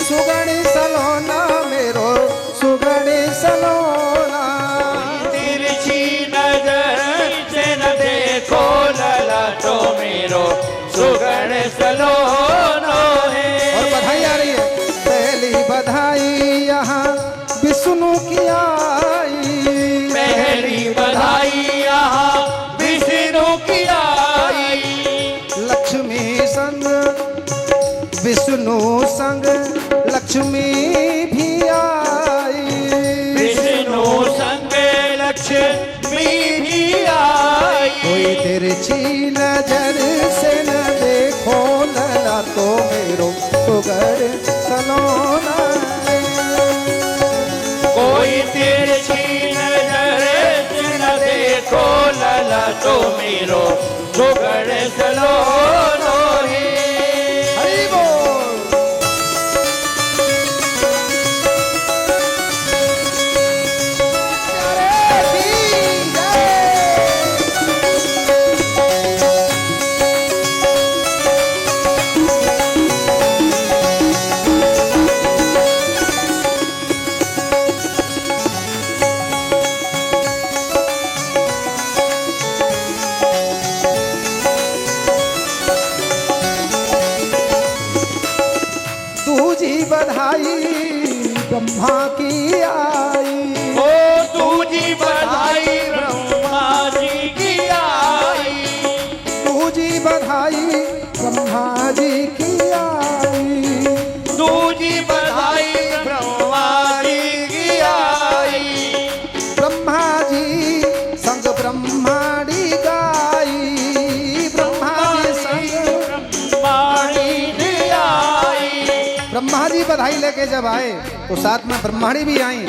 सुगणी सलोना मेरो सुगणी सलोना। तिरछी नजर से न देखो ललाटो मेरो सुगण सलोनो है। और बधाई आ रही है। पहली बधाई यहाँ विष्णु की आई, पहली बधाई यहाँ विष्णु की आई। लक्ष्मी संग विष्णु संग लक्ष्मी भी आई, विष्णु संग लक्ष्मी भी आई। कोई तिरछी नजर से न देखो लला तो मेरो सुगड़ सलोना। कोई तिरछी नजर से न देखो ललाटो मेरो सुगड़ सलोनो है। हरि बोल। दूजी बधाई ब्रह्मा की आई, ओ दूजी बधाई ब्रह्मा जी की आई। दूजी बधाई ब्रह्मा जी की आई, दूजी बधाई ब्रह्मा जी की आई। ब्रह्मा जी संग ब्रह्माणी गाई, ब्रह्मा जी संग ब्रह्माणी जी आई। ब्रह्मा जी बधाई लेके जब आए तो साथ में ब्रह्माणी भी आई,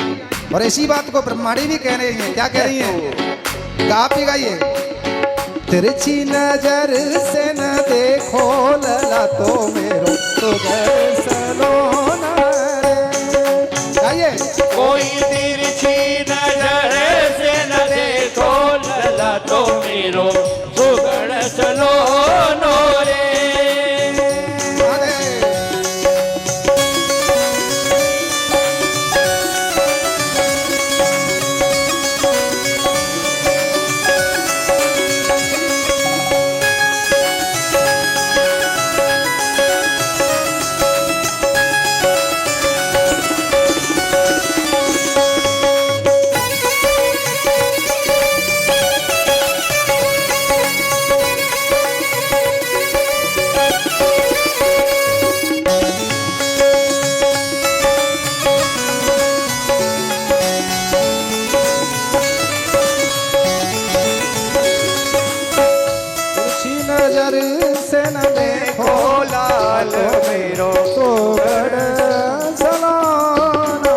और इसी बात को ब्रह्माणी भी कह रही हैं। क्या कह रही हैं? आप भी गाइए। तिरछी नजर से न देखो लला तो मेरो सुगड़ सलोना रे। गाइए। कोई तिरछी नजर से न देखो ललाटो मेरो सुगड़ सलोनो रे। नजर से न देखो लाल मेरो सुगड़ सलोना।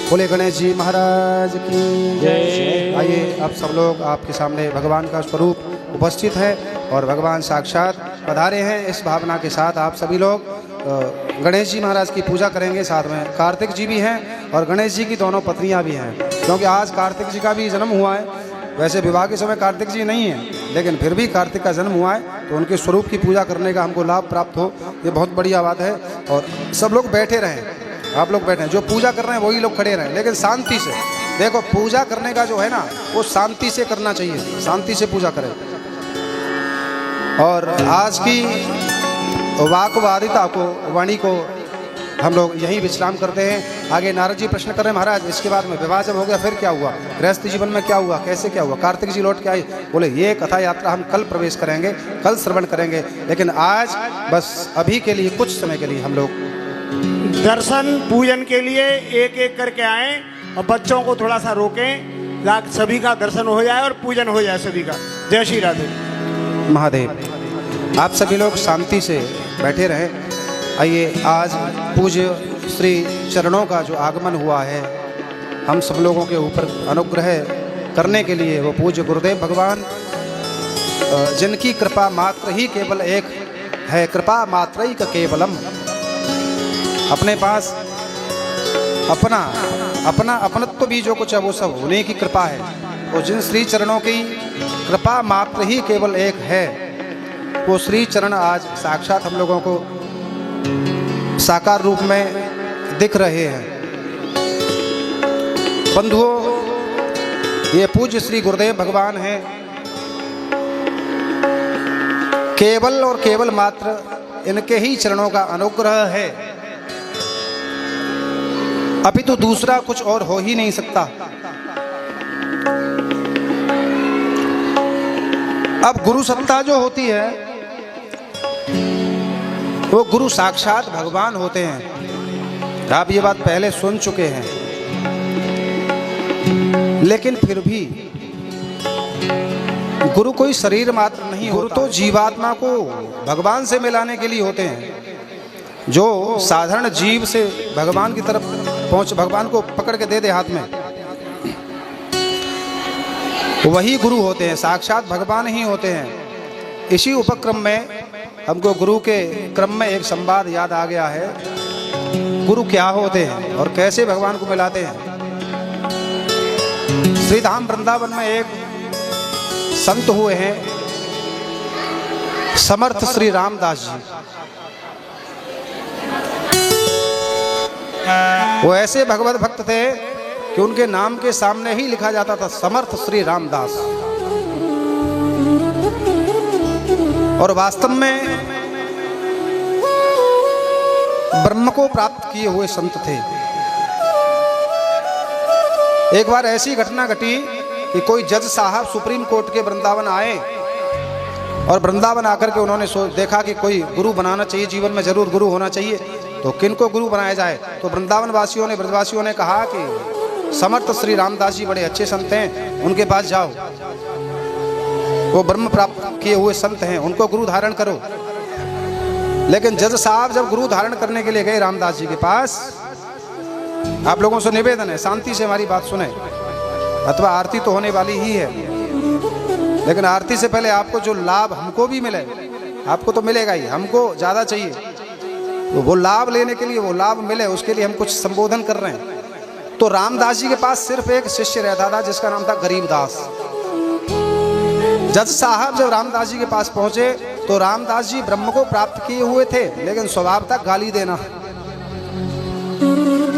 बोले गणेश जी महाराज की जय। आइए आप सब लोग, आपके सामने भगवान का स्वरूप उपस्थित है और भगवान साक्षात पधारे हैं। इस भावना के साथ आप सभी लोग गणेश जी महाराज की पूजा करेंगे। साथ में कार्तिक जी भी हैं और गणेश जी की दोनों पत्नियां भी हैं, क्योंकि आज कार्तिक जी का भी जन्म हुआ है। वैसे विवाह के समय कार्तिक जी नहीं है, लेकिन फिर भी कार्तिक का जन्म हुआ है, तो उनके स्वरूप की पूजा करने का हमको लाभ प्राप्त हो, ये बहुत बढ़िया बात है। और सब लोग बैठे रहें, आप लोग बैठे, जो पूजा कर रहे हैं वही लोग खड़े रहें, लेकिन शांति से। देखो पूजा करने का जो है ना, वो शांति से करना चाहिए, शांति से पूजा करें। और आज की वाकवादिता को, वाणी को हम लोग यहीं विश्राम करते हैं। आगे नारद जी प्रश्न कर रहे हैं, महाराज इसके बाद में विवाह जब हो गया फिर क्या हुआ, गृहस्थ जीवन में क्या हुआ, कैसे क्या हुआ, कार्तिक जी लौट के आए। बोले ये कथा यात्रा हम कल प्रवेश करेंगे, कल श्रवण करेंगे, लेकिन आज बस अभी के लिए, कुछ समय के लिए हम लोग दर्शन पूजन के लिए एक एक करके आए और बच्चों को थोड़ा सा रोकें, सभी का दर्शन हो जाए और पूजन हो जाए सभी का। जय श्री राधे महादेव। आप सभी लोग शांति से बैठे रहें। आइए, आज पूज्य श्री चरणों का जो आगमन हुआ है, हम सब लोगों के ऊपर अनुग्रह करने के लिए वो पूज्य गुरुदेव भगवान, जिनकी कृपा मात्र ही केवल एक है, कृपा मात्र ही का केवलम। अपने पास अपना अपनत्व भी जो कुछ है वो सब उन्हीं की कृपा है। और जिन श्री चरणों की कृपा मात्र ही केवल एक है, वो श्री चरण आज साक्षात हम लोगों को साकार रूप में दिख रहे हैं। बंधुओं, ये पूज्य श्री गुरुदेव भगवान हैं। केवल और केवल मात्र इनके ही चरणों का अनुग्रह है, अभी तो दूसरा कुछ और हो ही नहीं सकता। अब गुरु सत्ता जो होती है वो गुरु साक्षात भगवान होते हैं। आप ये बात पहले सुन चुके हैं, लेकिन फिर भी गुरु कोई शरीर मात्र नहीं होता। गुरु तो जीवात्मा को भगवान से मिलाने के लिए होते हैं। जो साधारण जीव से भगवान की तरफ पहुंच, भगवान को पकड़ के दे दे हाथ में, वही गुरु होते हैं, साक्षात भगवान ही होते हैं। इसी उपक्रम में हमको गुरु के क्रम में एक संवाद याद आ गया है। गुरु क्या होते हैं और कैसे भगवान को मिलाते हैं। श्री धाम वृंदावन में एक संत हुए हैं, समर्थ श्री रामदास जी। वो ऐसे भगवत भक्त थे कि उनके नाम के सामने ही लिखा जाता था समर्थ श्री रामदास। और वास्तव में ब्रह्म को प्राप्त किए हुए संत थे। एक बार ऐसी घटना घटी कि कोई जज साहब सुप्रीम कोर्ट के वृंदावन आए और वृंदावन आकर के उन्होंने देखा कि कोई गुरु बनाना चाहिए, जीवन में जरूर गुरु होना चाहिए, तो किनको गुरु बनाया जाए। तो वृंदावन वासियों ने, ब्रजवासियों ने कहा कि समर्थ श्री रामदास जी बड़े अच्छे संत हैं, उनके पास जाओ, वो ब्रह्म प्राप्त किए हुए संत हैं, उनको गुरु धारण करो। लेकिन जज साहब जब गुरु धारण करने के लिए गए रामदास जी के पास, आप लोगों से निवेदन है शांति से हमारी बात सुने, अथवा आरती तो होने वाली ही है, लेकिन आरती से पहले आपको जो लाभ हमको भी मिले, आपको तो मिलेगा ही, हमको ज़्यादा चाहिए, तो वो लाभ लेने के लिए, वो लाभ मिले उसके लिए हम कुछ संबोधन कर रहे हैं। तो रामदास जी के पास सिर्फ एक शिष्य रहता था जिसका नाम था गरीबदास। जज साहब जब रामदास जी के पास पहुंचे तो रामदास जी ब्रह्म को प्राप्त किए हुए थे, लेकिन स्वभाव था गाली देना।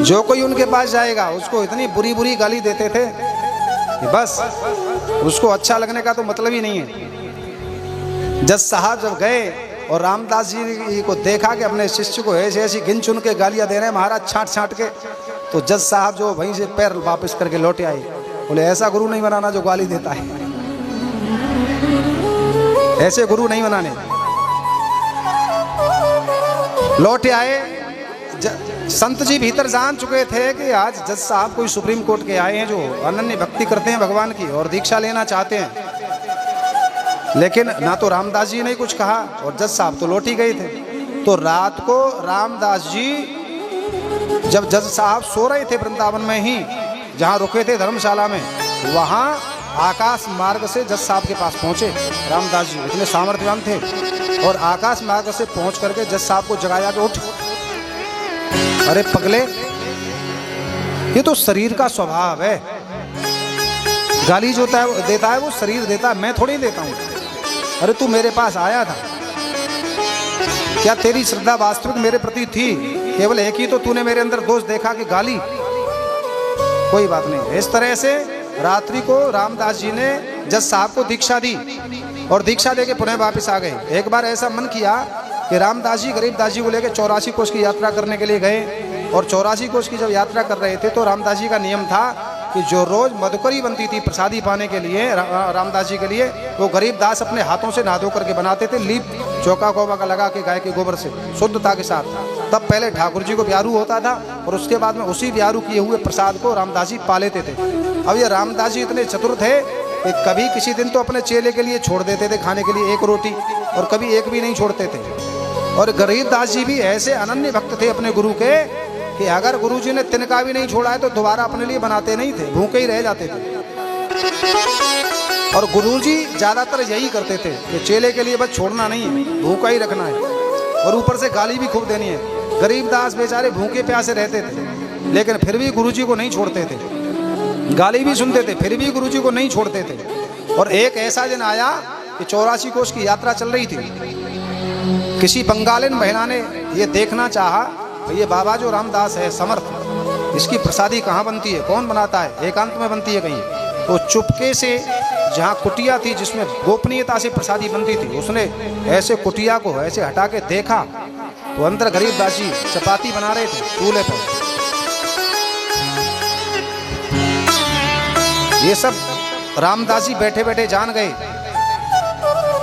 जो कोई उनके पास जाएगा उसको इतनी बुरी बुरी गाली देते थे कि बस उसको अच्छा लगने का तो मतलब ही नहीं है। जज साहब जब गए और रामदास जी को देखा कि अपने शिष्य को ऐसी ऐसी गिन चुन के गालियां दे रहे हैं महाराज, छांट छांट के, तो जज साहब जो वहीं से पैर वापस करके लौटे आए, बोले ऐसा गुरु नहीं बनाना जो गाली देता है, ऐसे गुरु नहीं बनाने। लौटे आए, संत जी भीतर जान चुके थे कि आज जज साहब कोई सुप्रीम कोर्ट के आए हैं जो अनन्य भक्ति करते हैं भगवान की और दीक्षा लेना चाहते हैं। लेकिन ना तो रामदास जी ने कुछ कहा और जज साहब तो लौट ही गए थे। तो रात को रामदास जी जब जज साहब सो रहे थे वृंदावन में ही, जहाँ रुके थे धर्मशाला में, वहाँ आकाश मार्ग से जज साहब के पास पहुँचे रामदास जी, इतने सामर्थ्यवान थे। और आकाश मार्ग से पहुँच करके जज साहब को जगाया कि उठ, अरे पगले, ये तो शरीर का स्वभाव है, गाली जो देता है वो शरीर देता है, मैं थोड़ी देता हूँ। अरे तू मेरे पास आया था, क्या तेरी श्रद्धा वास्तविक मेरे प्रति थी? केवल एक ही तो तूने मेरे अंदर दोष देखा कि गाली, कोई बात नहीं। इस तरह से रात्रि को रामदास जी ने जज साहब को दीक्षा दी और दीक्षा देके पुनः वापस आ गए। एक बार ऐसा मन किया कि रामदास जी गरीबदास जी को लेकर 84 कोस की यात्रा करने के लिए गए और 84 कोस की जब यात्रा कर रहे थे तो रामदास जी का नियम था कि जो रोज मधुकरी बनती थी प्रसादी पाने के लिए रामदास जी के लिए, वो गरीबदास अपने हाथों से नहा धो करके बनाते थे, लीप चौका कोबा का लगा के गाय के गोबर से शुद्धता के साथ। तब पहले ठाकुर जी को ब्यारू होता था और उसके बाद में उसी ब्यारू किए हुए प्रसाद को रामदास जी पा लेते थे। अब ये रामदास जी इतने चतुर थे कि कभी किसी दिन तो अपने चेले के लिए छोड़ देते थे खाने के लिए एक रोटी, और कभी एक भी नहीं छोड़ते थे। और गरीबदास जी भी ऐसे अनन्य भक्त थे अपने गुरु के कि अगर गुरु जी ने तिनका भी नहीं छोड़ा है तो दोबारा अपने लिए बनाते नहीं थे, भूखे ही रह जाते थे। और गुरु जी ज़्यादातर यही करते थे कि चेले के लिए बस छोड़ना नहीं है, भूखा ही रखना है, और ऊपर से गाली भी खूब देनी है। गरीबदास बेचारे भूखे प्यासे रहते थे, लेकिन फिर भी गुरु जी को नहीं छोड़ते थे, गाली भी सुनते थे, फिर भी गुरु जी को नहीं छोड़ते थे। और एक ऐसा दिन आया कि 84 कोस की यात्रा चल रही थी। किसी बंगालिन महिला ने ये देखना चाहा कि ये बाबा जो रामदास है समर्थ, इसकी प्रसादी कहाँ बनती है, कौन बनाता है, एकांत में बनती है कहीं। तो चुपके से जहाँ कुटिया थी जिसमें गोपनीयता से प्रसादी बनती थी, उसने ऐसे कुटिया को ऐसे हटा के देखा तो अंदर गरीबदास जी चपाती बना रहे थे चूल्हे पर। ये सब रामदास जी बैठे बैठे जान गए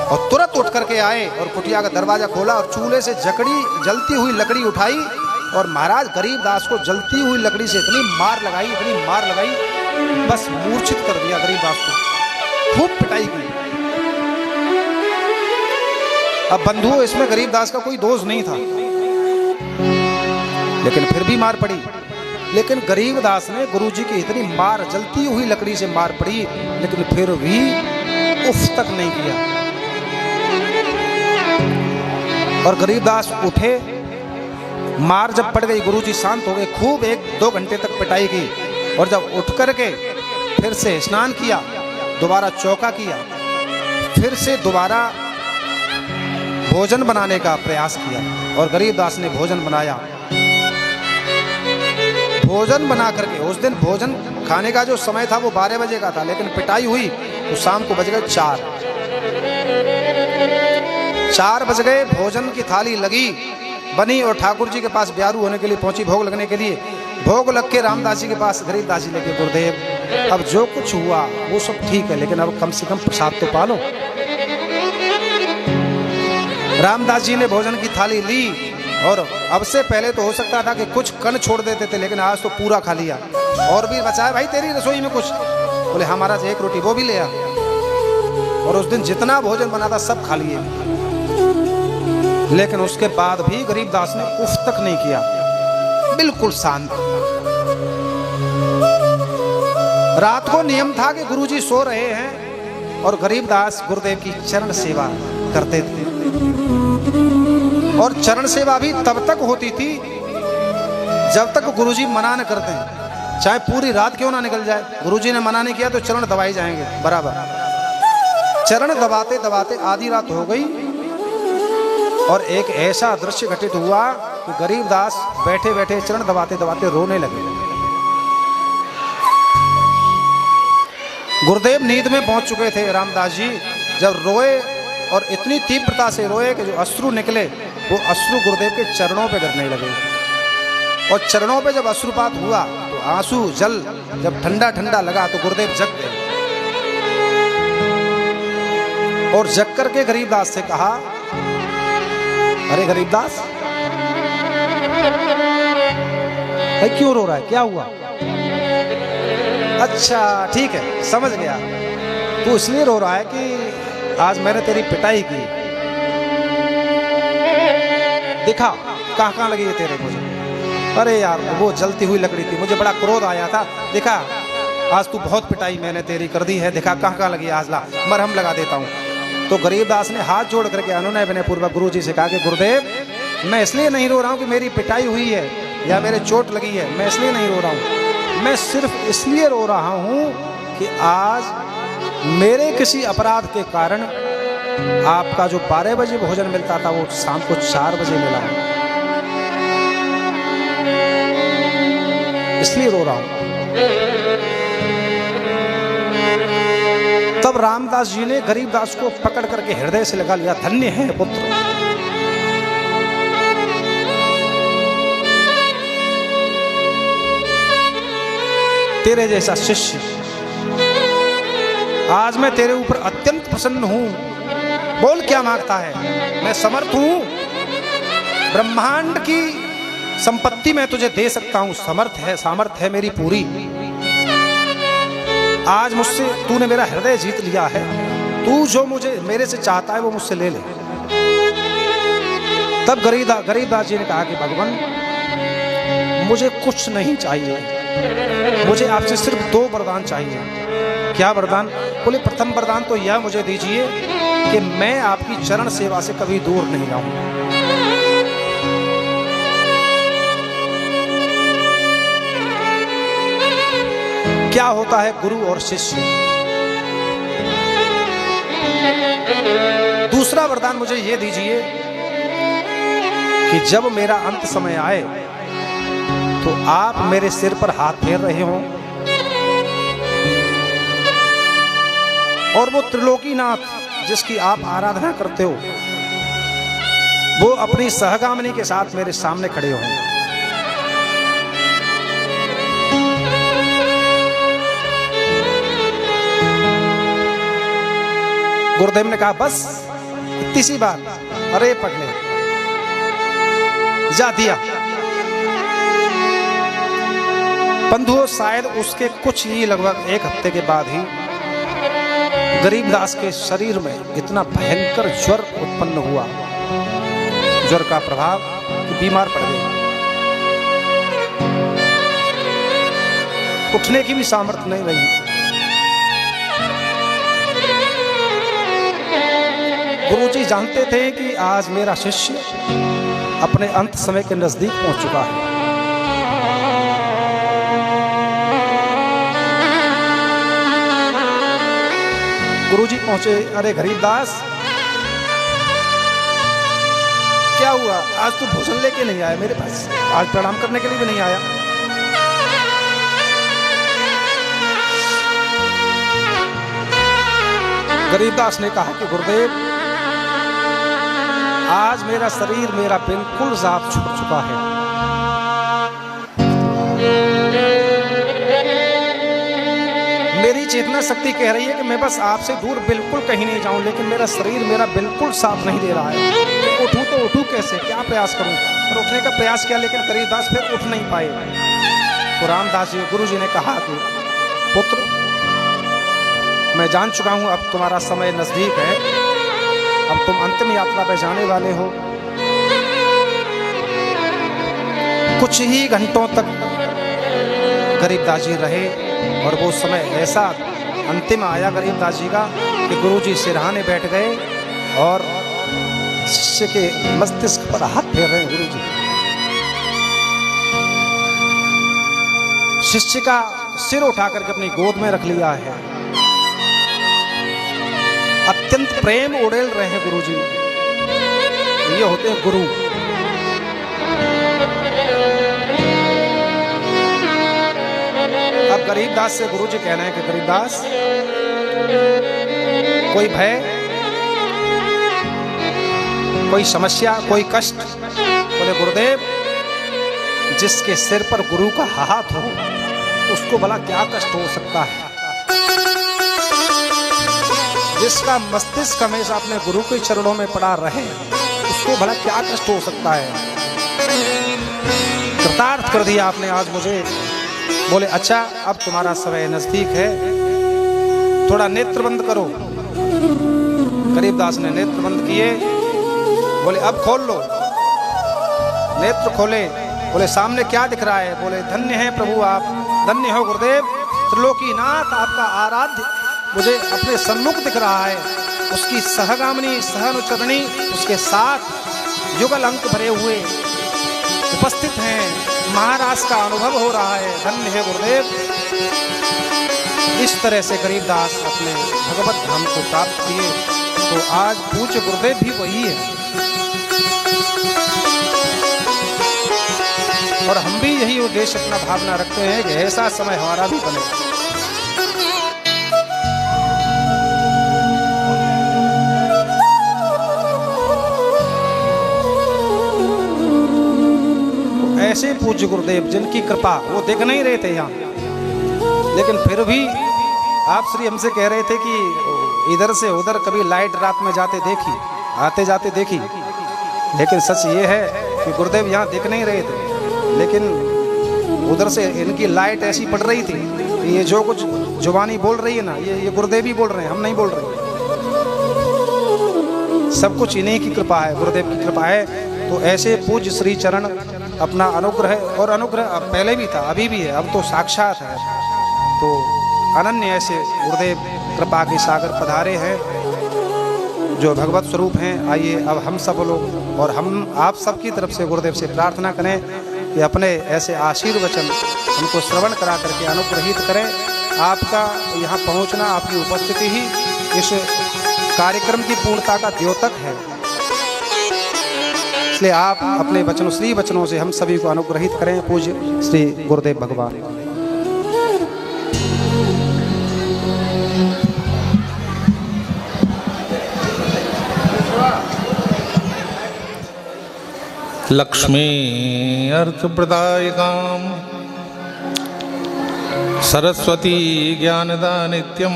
और तुरंत उठ करके आए और कुटिया का दरवाजा खोला और चूल्हे से जलती हुई लकड़ी उठाई और महाराज गरीबदास को जलती हुई लकड़ी से इतनी मार लगाई, बस मूर्छित कर दिया गरीबदास को, खूब पिटाई की। अब बंधुओं, इसमें गरीबदास का कोई दोष नहीं था, लेकिन फिर भी मार पड़ी। लेकिन गरीबदास ने गुरुजी की इतनी मार, जलती हुई लकड़ी से मार पड़ी, लेकिन फिर भी उफ तक नहीं किया। और गरीबदास उठे, मार जब पड़ गई, गुरुजी शांत हो गए, खूब 1-2 घंटे तक पिटाई की। और जब उठ करके फिर से स्नान किया, दोबारा चौका किया, फिर से दोबारा भोजन बनाने का प्रयास किया और गरीबदास ने भोजन बनाया। भोजन बना करके उस दिन भोजन खाने का जो समय था वो 12 बजे का था, लेकिन पिटाई हुई तो शाम को बज गए 4 बज गए। भोजन की थाली लगी, बनी और ठाकुर जी के पास ब्यारू होने के लिए पहुंची, भोग लगने के लिए। भोग लग के रामदास जी के पास गरीबदास जी लेके, गुरुदेव अब जो कुछ हुआ वो सब ठीक है, लेकिन अब कम से कम प्रसाद तो पालो। रामदास जी ने भोजन की थाली ली और अब से पहले तो हो सकता था कि कुछ कण छोड़ देते थे, लेकिन आज तो पूरा खा लिया। और भी बचाए भाई तेरी रसोई में कुछ, बोले हाँ महाराज 1 रोटी वो भी ले आ। और उस दिन जितना भोजन बना था सब खा लिए, लेकिन उसके बाद भी गरीबदास ने उफ तक नहीं किया, बिल्कुल शांत। रात को नियम था कि गुरुजी सो रहे हैं और गरीबदास गुरुदेव की चरण सेवा करते थे। और चरण सेवा भी तब तक होती थी जब तक गुरुजी मना न करते हैं, चाहे पूरी रात क्यों ना निकल जाए। गुरुजी ने मना नहीं किया तो चरण दबाए जाएंगे बराबर। चरण दबाते दबाते आधी रात हो गई और एक ऐसा दृश्य घटित हुआ कि गरीबदास बैठे बैठे चरण दबाते दबाते रोने लगे। गुरुदेव नींद में पहुंच चुके थे। रामदास जी जब रोए और इतनी तीव्रता से रोए कि जो अश्रु निकले वो अश्रु गुरुदेव के चरणों पे गिरने लगे। और चरणों पे जब अश्रुपात हुआ तो आंसू जल जब ठंडा ठंडा लगा तो गुरुदेव जग गए। और जग करके गरीबदास से कहा, अरे गरीबदास भाई क्यों रो रहा है, क्या हुआ? अच्छा ठीक है समझ गया, तू इसलिए रो रहा है कि आज मैंने तेरी पिटाई की। दिखा कहाँ कहाँ लगी है तेरे मुझे। अरे यार वो जलती हुई लकड़ी थी, मुझे बड़ा क्रोध आया था, दिखा आज तू बहुत पिटाई मैंने तेरी कर दी है, दिखा कहाँ कहाँ लगी है, आज ला मरहम लगा देता हूँ। तो गरीबदास ने हाथ जोड़ करके अनुनय विनय पूर्वक गुरु जी से कहा कि गुरुदेव मैं इसलिए नहीं रो रहा हूँ कि मेरी पिटाई हुई है या मेरे चोट लगी है, मैं इसलिए नहीं रो रहा हूँ, मैं सिर्फ इसलिए रो रहा हूँ कि आज मेरे किसी अपराध के कारण आपका जो 12 बजे भोजन मिलता था वो शाम को 4 बजे मिला है, इसलिए रो रहा हूं। तब रामदास जी ने गरीबदास को पकड़ करके हृदय से लगा लिया, धन्य है पुत्र, तेरे जैसा शिष्य, आज मैं तेरे ऊपर अत्यंत प्रसन्न हूं। बोल क्या मांगता है, मैं समर्थ हूं, ब्रह्मांड की संपत्ति मैं तुझे दे सकता हूं, सामर्थ है मेरी पूरी। आज मुझसे तूने मेरा हृदय जीत लिया है, तू जो मुझे मेरे से चाहता है वो मुझसे ले ले। तब गरीबदास जी ने कहा कि भगवान मुझे कुछ नहीं चाहिए, मुझे आपसे सिर्फ 2 वरदान चाहिए। क्या वरदान? बोले प्रथम वरदान तो यह मुझे दीजिए कि मैं आपकी चरण सेवा से कभी दूर नहीं जाऊंगा। क्या होता है गुरु और शिष्य? दूसरा वरदान मुझे ये दीजिए कि जब मेरा अंत समय आए तो आप मेरे सिर पर हाथ फेर रहे हों और वो त्रिलोकीनाथ जिसकी आप आराधना करते हो वो अपनी सहगामिनी के साथ मेरे सामने खड़े हों। गुरुदेव ने कहा बस इतनी सी बात। अरे पगले जा दिया। बंधुओं शायद उसके कुछ ही लगभग एक हफ्ते के बाद ही गरीबदास के शरीर में इतना भयंकर ज्वर उत्पन्न हुआ, ज्वर का प्रभाव कि बीमार पड़ गए। उठने की भी सामर्थ्य नहीं रही। गुरुजी जानते थे कि आज मेरा शिष्य अपने अंत समय के नजदीक पहुंच चुका है। गुरुजी पहुंचे। अरे गरीबदास क्या हुआ? आज तू भोजन लेके नहीं आया मेरे पास, आज प्रणाम करने के लिए भी नहीं आया। गरीबदास ने कहा कि गुरुदेव आज मेरा शरीर मेरा बिल्कुल साफ छूट चुका है। मेरी चेतना शक्ति कह रही है कि मैं बस आपसे दूर बिल्कुल कहीं नहीं जाऊं, लेकिन मेरा शरीर मेरा बिल्कुल साथ नहीं दे रहा है। उठूं तो उठूं कैसे, क्या प्रयास करूं? और उठने का प्रयास किया लेकिन गरीबदास फिर उठ नहीं पाए। तो रामदास जी गुरु जी ने कहा कि पुत्र मैं जान चुका हूं अब तुम्हारा समय नजदीक है, अब तुम अंतिम यात्रा पे जाने वाले हो। कुछ ही घंटों तक गरीबदास जी रहे और वो समय ऐसा अंतिम आया गरीबदास जी का कि गुरुजी सिरहाने बैठ गए और शिष्य के मस्तिष्क पर हाथ फेर रहे हैं। गुरुजी शिष्य का सिर उठा करके अपनी गोद में रख लिया है, अत्यंत प्रेम उड़ेल रहे हैं गुरुजी। ये होते हैं गुरु। अब गरीबदास से गुरुजी कह रहे हैं कि गरीबदास कोई भय, कोई समस्या, कोई कष्ट? बोले गुरुदेव जिसके सिर पर गुरु का हाथ हो उसको भला क्या कष्ट हो सकता है? जिसका मस्तिष्क हमेशा अपने गुरु के चरणों में पड़ा रहे उसको भला क्या कष्ट हो सकता है? कृतार्थ कर दिया आपने आज मुझे। बोले अच्छा अब तुम्हारा समय नजदीक है, थोड़ा नेत्र बंद करो। गरीबदास ने नेत्र बंद किए। बोले अब खोल लो। नेत्र खोले। बोले सामने क्या दिख रहा है? बोले धन्य है प्रभु आप, धन्य हो गुरुदेव, त्रिलोकीनाथ आपका आराध्य मुझे अपने सम्मुख दिख रहा है। उसकी सहगामिनी सहनुचरणी उसके साथ युगल अंक भरे हुए उपस्थित हैं। महाराज का अनुभव हो रहा है। धन्य है गुरुदेव। इस तरह से गरीबदास अपने भगवत धाम को प्राप्त किए। तो आज पूज्य गुरुदेव भी वही है और हम भी यही उद्देश्य अपना भावना रखते हैं कि ऐसा समय हमारा भी बने। ऐसे पूज्य गुरुदेव जिनकी कृपा वो दिख नहीं रहे थे यहाँ, लेकिन फिर भी आप श्री हमसे कह रहे थे कि इधर से उधर कभी लाइट रात में जाते देखी, आते जाते देखी, लेकिन सच ये है कि गुरुदेव यहाँ दिख नहीं रहे थे, लेकिन उधर से इनकी लाइट ऐसी पड़ रही थी कि ये जो कुछ जुबानी बोल रही है ना, ये गुरुदेव ही बोल रहे हैं, हम नहीं बोल रहे। सब कुछ इन्हीं की कृपा है, गुरुदेव की कृपा है। तो ऐसे पूज्य श्री चरण अपना अनुग्रह, और अनुग्रह पहले भी था अभी भी है, अब तो साक्षात है। तो अनन्य ऐसे गुरुदेव कृपा के सागर पधारे हैं जो भगवत स्वरूप हैं। आइए अब हम सब लोग और हम आप सबकी तरफ से गुरुदेव से प्रार्थना करें कि अपने ऐसे आशीर्वचन हमको श्रवण करा करके अनुग्रहित करें। आपका यहाँ पहुँचना, आपकी उपस्थिति ही इस कार्यक्रम की पूर्णता का द्योतक है। इसलिए आप अपने वचनों, श्री वचनों से हम सभी को अनुग्रहित करें। पूज्य श्री गुरुदेव भगवान। लक्ष्मी अर्थ प्रदायिकाम सरस्वती ज्ञानदा नित्यम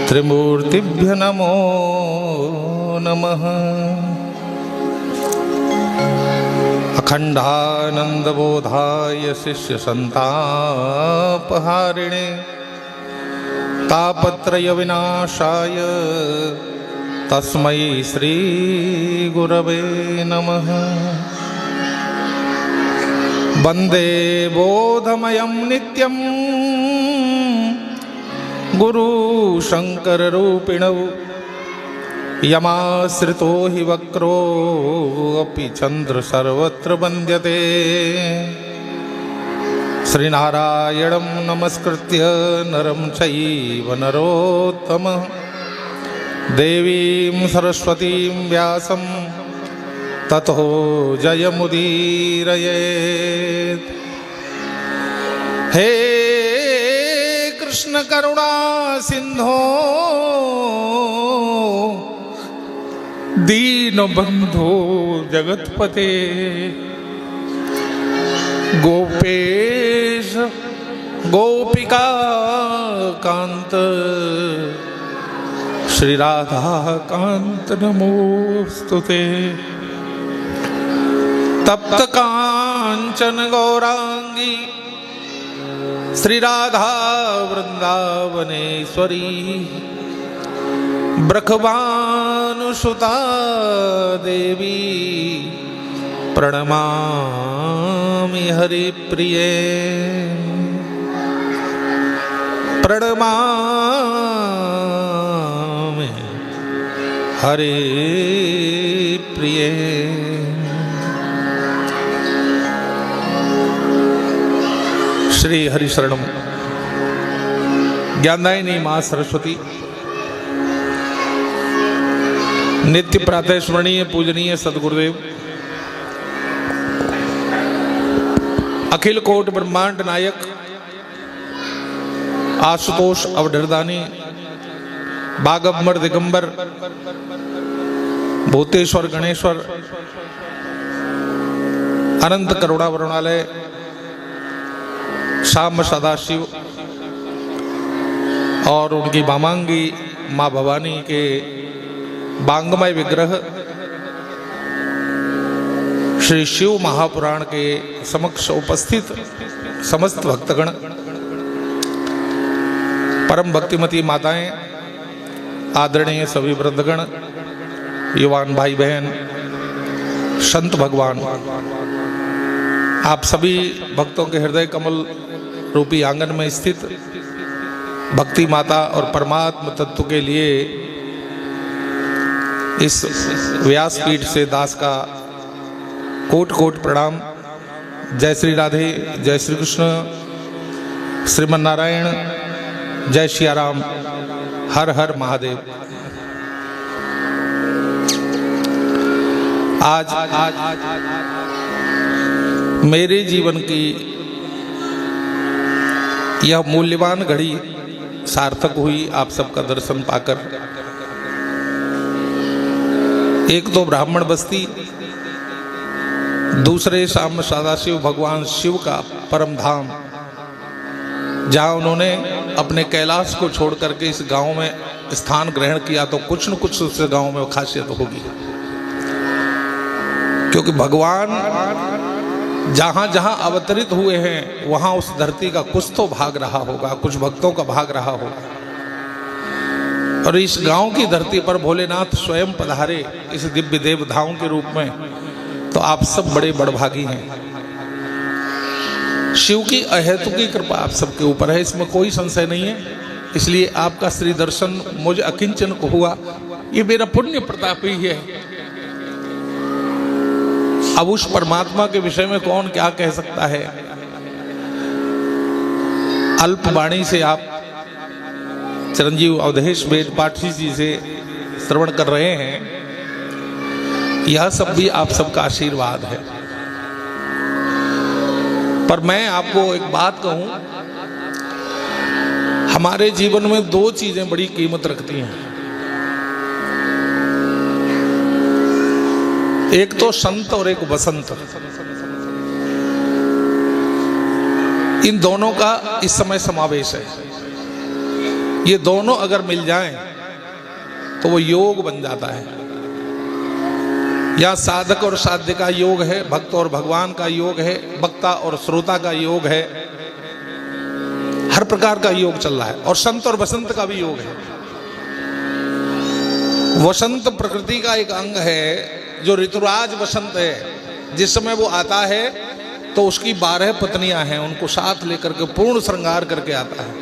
त्रिमूर्तिभ्य नमो नमः। अखंडानंदबोधाय शिष्य संतापहारिणे तापत्रय विनाशाय तस्मै श्री गुरवे नमः। वंदे बोधमयं नित्यं गुरु शंकर रूपिणौ यमाश्रितो हि वक्रो अपि चंद्र सर्वत्र वन्द्यते। श्रीनारायणं नमस्कृत्य नरं चैव नरोत्तमः देवीं सरस्वतीं व्यासं ततो जयमुदीरयेत्। हे कृष्ण करुणा सिंधो दीनबंधो जगत्पते गोपेश गोपिका कांत श्री राधा कांत नमोस्तुते। तप्त कांचन गौरांगी श्री राधा वृंदावनेश्वरी ब्रखभानुसुता देवी प्रणमामि हरिप्रिये प्रणमामि हरिप्रिये। श्री हरिशरणम ज्ञानदायिनी माँ सरस्वती नित्य प्रातः स्मरणीय पूजनीय सदगुरुदेव अखिल कोट ब्रह्मांड नायक आशुतोष अवधरदानी बागंबर दिगंबर भूतेश्वर गणेश्वर अनंत करुणा वरुणालय श्याम सदाशिव और उनकी वामांगी माँ भवानी के बांगमय विग्रह श्री शिव महापुराण के समक्ष उपस्थित समस्त भक्तगण, परम भक्तिमती माताएं, आदरणीय सभी वृद्धगण, युवान भाई बहन, संत भगवान, आप सभी भक्तों के हृदय कमल रूपी आंगन में स्थित भक्ति माता और परमात्म तत्व के लिए इस व्यासपीठ से दास का कोट कोट प्रणाम। जय श्री राधे, जय श्री कृष्ण, श्रीमन नारायण, जय श्री राम, हर हर महादेव। आज मेरे जीवन की यह मूल्यवान घड़ी सार्थक हुई आप सबका दर्शन पाकर। एक तो ब्राह्मण बस्ती, दूसरे श्याम सदाशिव भगवान शिव का परम धाम, जहाँ उन्होंने अपने कैलाश को छोड़ करके इस गांव में स्थान ग्रहण किया, तो कुछ न कुछ उस गांव में खासियत होगी। क्योंकि भगवान जहाँ जहाँ अवतरित हुए हैं वहाँ उस धरती का कुछ तो भाग रहा होगा, कुछ भक्तों का भाग रहा होगा। और इस गांव की धरती पर भोलेनाथ स्वयं पधारे इस दिव्य देव धाम के रूप में, तो आप सब बड़े बड़भागी हैं। शिव की अहेतुकी कृपा आप सबके ऊपर है, इसमें कोई संशय नहीं है। इसलिए आपका श्री दर्शन मुझे अकिंचन को हुआ, ये मेरा पुण्य प्रताप ही है। अब उस परमात्मा के विषय में कौन क्या कह सकता है। अल्प वाणी से आप चिरंजीव अवधेश वेद पाठी जी से श्रवण कर रहे हैं, यह सब भी आप सबका आशीर्वाद है। पर मैं आपको एक बात कहूं, हमारे जीवन में दो चीजें बड़ी कीमत रखती हैं। एक तो संत और एक वसंत। इन दोनों का इस समय समावेश है। ये दोनों अगर मिल जाएं तो वो योग बन जाता है। या साधक और साध्य का योग है, भक्त और भगवान का योग है, वक्ता और श्रोता का योग है, हर प्रकार का योग चल रहा है। और संत और वसंत का भी योग है। वसंत प्रकृति का एक अंग है, जो ऋतुराज वसंत है। जिस समय वो आता है तो उसकी 12 पत्नियां हैं, उनको साथ लेकर के पूर्ण श्रृंगार करके आता है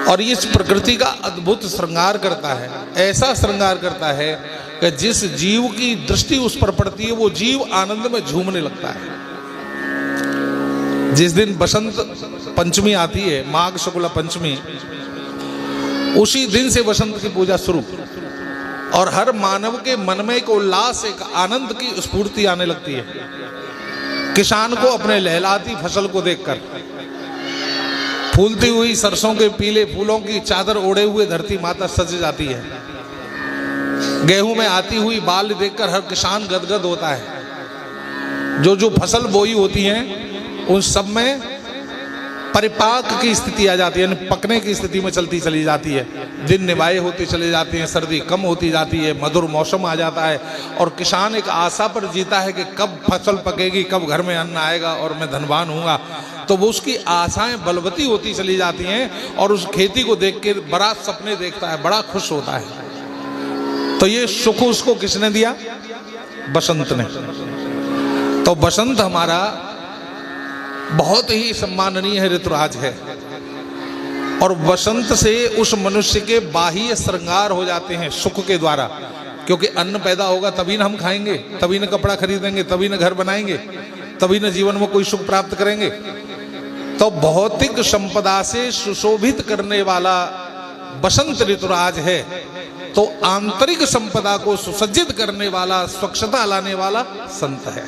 और इस प्रकृति का अद्भुत श्रृंगार करता है। ऐसा श्रृंगार करता है कि जिस जीव की दृष्टि उस पर पड़ती है वो जीव आनंद में झूमने लगता है। जिस दिन बसंत पंचमी आती है, माघ शुक्ल पंचमी, उसी दिन से बसंत की पूजा शुरू और हर मानव के मन में एक उल्लास, एक आनंद की स्फूर्ति आने लगती है। किसान को अपने लहलाती फसल को देखकर, फूलती हुई सरसों के पीले फूलों की चादर ओढ़े हुए धरती माता सज जाती है। गेहूं में आती हुई बाल देखकर हर किसान गदगद होता है। जो जो फसल बोई होती हैं उन सब में परिपाक की स्थिति आ जाती है, यानी पकने की स्थिति में चलती चली जाती है। दिन निभाए होते चले जाते हैं, सर्दी कम होती जाती है, मधुर मौसम आ जाता है और किसान एक आशा पर जीता है कि कब फसल पकेगी, कब घर में अन्न आएगा और मैं धनवान हूँगा। तो वो उसकी आशाएं बलवती होती चली जाती हैं और उस खेती को देख के बड़ा सपने देखता है, बड़ा खुश होता है। तो ये सुख उसको किसने दिया? बसंत ने। तो बसंत हमारा बहुत ही सम्माननीय है, ऋतुराज है। और बसंत से उस मनुष्य के बाह्य श्रृंगार हो जाते हैं सुख के द्वारा, क्योंकि अन्न पैदा होगा तभी न हम खाएंगे, तभी न कपड़ा खरीदेंगे, तभी न घर बनाएंगे, तभी न जीवन में कोई सुख प्राप्त करेंगे। तो भौतिक संपदा से सुशोभित करने वाला बसंत ऋतुराज है, तो आंतरिक संपदा को सुसज्जित करने वाला, स्वच्छता लाने वाला संत है।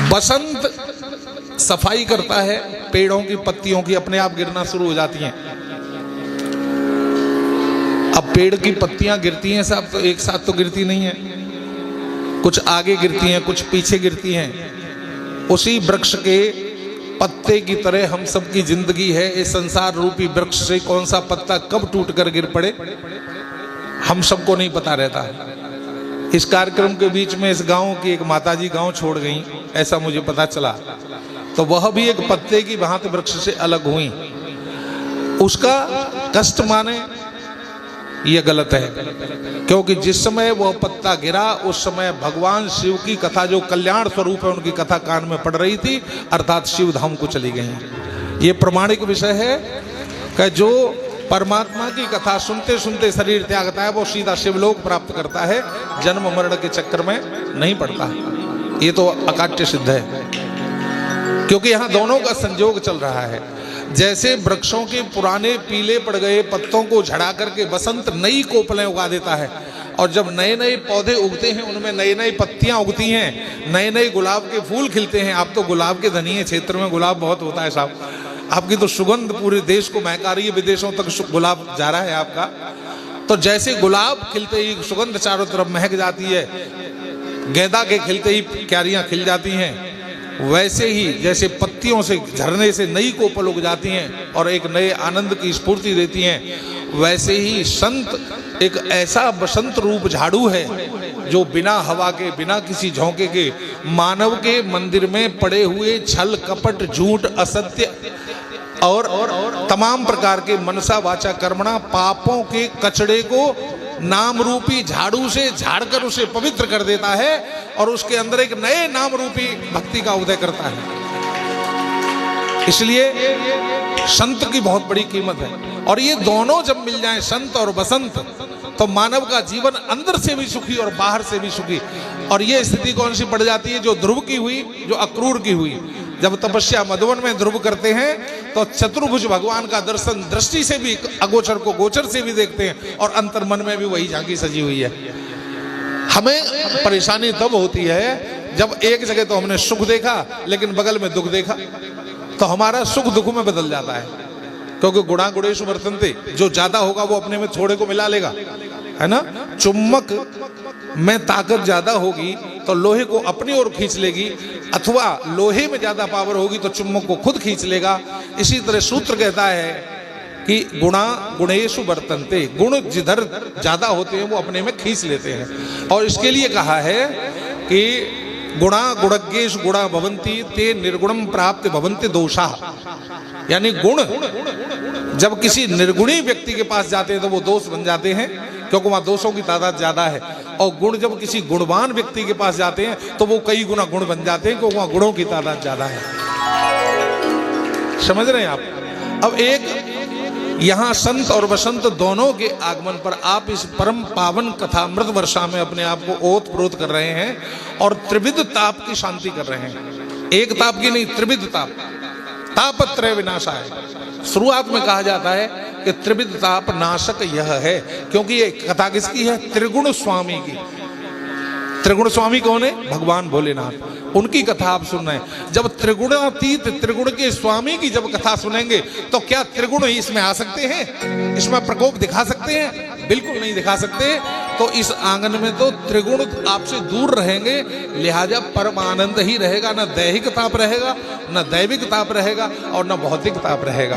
बसंत सफाई करता है, पेड़ों की पत्तियों की अपने आप गिरना शुरू हो जाती हैं। अब पेड़ की पत्तियां गिरती हैं साहब, तो एक साथ तो गिरती नहीं है, कुछ आगे गिरती हैं, कुछ पीछे गिरती हैं। उसी वृक्ष के पत्ते की तरह हम सबकी जिंदगी है। इस संसार रूपी वृक्ष से कौन सा पत्ता कब टूट कर गिर पड़े हम सबको नहीं पता रहता है। इस कार्यक्रम के बीच में इस गांव की एक माताजी गांव छोड़ गई, ऐसा मुझे पता चला। तो वह भी एक पत्ते की भांति वृक्ष से अलग हुई। उसका कष्ट माने यह गलत है, क्योंकि जिस समय वह पत्ता गिरा उस समय भगवान शिव की कथा, जो कल्याण स्वरूप है, उनकी कथा कान में पड़ रही थी, अर्थात शिव धाम को चली गई। ये प्रमाणिक विषय है कि जो परमात्मा की कथा सुनते सुनते शरीर त्यागता है वो सीधा शिवलोक प्राप्त करता है, जन्म मरण के चक्कर में नहीं पड़ता। ये तो अकाट्य सिद्ध है, क्योंकि यहाँ दोनों का संयोग चल रहा है। जैसे वृक्षों के पुराने पीले पड़ गए पत्तों को झड़ा करके बसंत नई कोपलें उगा देता है, और जब नए नए पौधे उगते हैं उनमें नई नई पत्तियां उगती हैं, नए नए गुलाब के फूल खिलते हैं। आप तो गुलाब के धनी है, क्षेत्र में गुलाब बहुत होता है साहब, आपकी तो सुगंध पूरे देश को महका रही है, विदेशों तक गुलाब जा रहा है आपका। तो जैसे गुलाब खिलते ही सुगंध चारों तरफ महक जाती है, गेंदा के खिलते ही क्यारियां खिल जाती हैं, वैसे ही जैसे पत्तियों से झरने से नई कोपल उग जाती हैं और एक नए आनंद की स्फूर्ति देती हैं, वैसे ही संत एक ऐसा बसंत रूप झाड़ू है जो बिना हवा के, बिना किसी झोंके के, मानव के मंदिर में पड़े हुए छल कपट झूठ असत्य और तमाम प्रकार के मनसा वाचा कर्मणा पापों के कचड़े को नाम रूपी झाड़ू से झाड़कर उसे पवित्र कर देता है और उसके अंदर एक नए नाम रूपी भक्ति का उदय करता है। इसलिए संत की बहुत बड़ी कीमत है। और ये दोनों जब मिल जाएं, संत और बसंत, तो मानव का जीवन अंदर से भी सुखी और बाहर से भी सुखी। और ये स्थिति कौन सी पड़ जाती है? जो ध्रुव की हुई, जो अक्रूर की हुई। जब तपस्या मधुवन में ध्रुव करते हैं तो चतुर्भुज भगवान का दर्शन दृष्टि से भी, अगोचर को गोचर से भी देखते हैं, और अंतर्मन में भी वही झांकी सजी हुई है। हमें परेशानी तब होती है जब एक जगह तो हमने सुख देखा लेकिन बगल में दुख देखा, तो हमारा सुख दुख में बदल जाता है, क्योंकि गुणा गुणेषु वर्तन्ते, जो ज्यादा होगा वो अपने में थोड़े को मिला लेगा, है ना। चुम्बक में ताकत ज्यादा होगी तो लोहे को अपनी ओर खींच लेगी, अथवा लोहे में ज्यादा पावर होगी तो चुम्बक को खुद खींच लेगा। इसी तरह सूत्र कहता है कि गुणा गुणेषु वर्तन्ते, गुण जिधर ज्यादा होते हैं वो अपने में खींच लेते हैं। और इसके लिए कहा है कि गुणा गुणज्ञेषु गुणा भवन्ति ते निर्गुणम प्राप्त भवन्ति दोषा, यानी गुण जब किसी निर्गुणी व्यक्ति के पास जाते हैं तो वो दोष बन जाते हैं, क्योंकि वहां दोषों की तादाद ज्यादा है। और गुण जब किसी गुणवान व्यक्ति के पास जाते हैं तो वो कई गुना गुण बन जाते हैं, क्योंकि वहां गुणों की तादाद ज्यादा है। समझ रहे हैं आप। अब एक यहाँ संत और वसंत दोनों के आगमन पर आप इस परम पावन कथामृत वर्षा में अपने आप को ओत प्रोत कर रहे हैं और त्रिविध ताप की शांति कर रहे हैं। एक ताप की नहीं, त्रिविध ताप, तापत्रय विनाशाय। शुरुआत में कहा जाता है कि त्रिविध ताप नाशक यह है, क्योंकि ये कथा किसकी है? त्रिगुण स्वामी की। त्रिगुण स्वामी कौन है? भगवान भोलेनाथ। उनकी कथा आप सुन रहे हैं। जब त्रिगुणातीत त्रिगुण के स्वामी की जब कथा सुनेंगे तो क्या त्रिगुण ही इसमें आ सकते हैं? इसमें प्रकोप दिखा सकते हैं? बिल्कुल नहीं दिखा सकते। तो इस आंगन में तो त्रिगुण आपसे दूर रहेंगे, लिहाजा परम आनंद ही रहेगा। न दैहिक ताप रहेगा, न दैविक ताप रहेगा, और न भौतिक ताप रहेगा।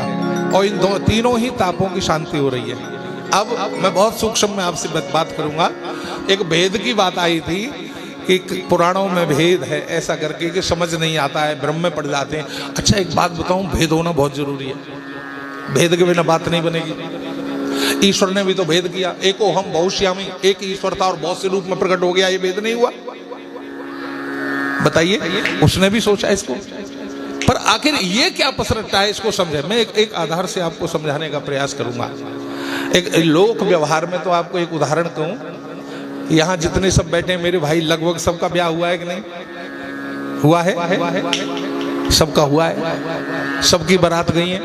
और इन तीनों ही तापों की शांति हो रही है। अब मैं बहुत सूक्ष्म में आपसे बात करूंगा। एक भेद की बात आई थी कि पुराणों में भेद है ऐसा करके कि समझ नहीं आता है, भ्रम में पड़ जाते हैं। अच्छा एक बात बताऊं, भेद होना बहुत जरूरी है। भेद के बिना बात नहीं बनेगी। ईश्वर ने भी तो भेद किया, एको हम बहुश्यामी, एक ईश्वर था और बहुत से रूप में प्रकट हो गया, ये भेद नहीं हुआ? बताइए, उसने भी सोचा इसको। पर आखिर ये क्या पसरता है, इसको समझे। मैं एक आधार से आपको समझाने का प्रयास करूंगा। एक लोक व्यवहार में तो आपको एक उदाहरण कहूं। यहाँ जितने सब बैठे हैं मेरे भाई, लगभग सबका ब्याह हुआ है कि नहीं हुआ है? सबका हुआ है। सबकी बारात गई है,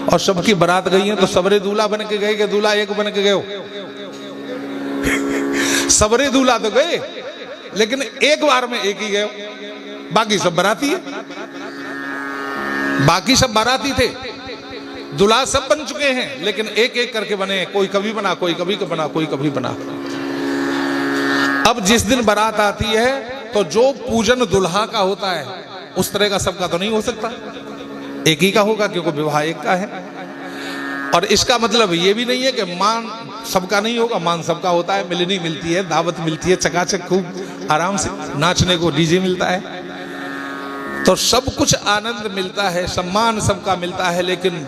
और सबकी बारात गई है तो सबरे दूल्हा बन के गए कि दूल्हा एक बन के गए हो? सबरे दूल्हा तो गए, लेकिन एक बार में एक ही गए, बाकी सब बाराती है। बाकी सब बाराती थे, दूल्हा सब बन चुके हैं, लेकिन एक एक करके बने। कोई कभी बना, कोई कभी बना, कोई कभी बना। अब जिस दिन बारात आती है तो जो पूजन दुल्हा का होता है उस तरह का सबका तो नहीं हो सकता, एक ही का होगा, क्योंकि विवाह एक का है। और इसका मतलब ये भी नहीं है कि मान सबका नहीं होगा, मान सबका होता है। मिलनी मिलती है, दावत मिलती है, चकाचक खूब आराम से नाचने को डीजे मिलता है, तो सब कुछ आनंद मिलता है, सम्मान सबका मिलता है। लेकिन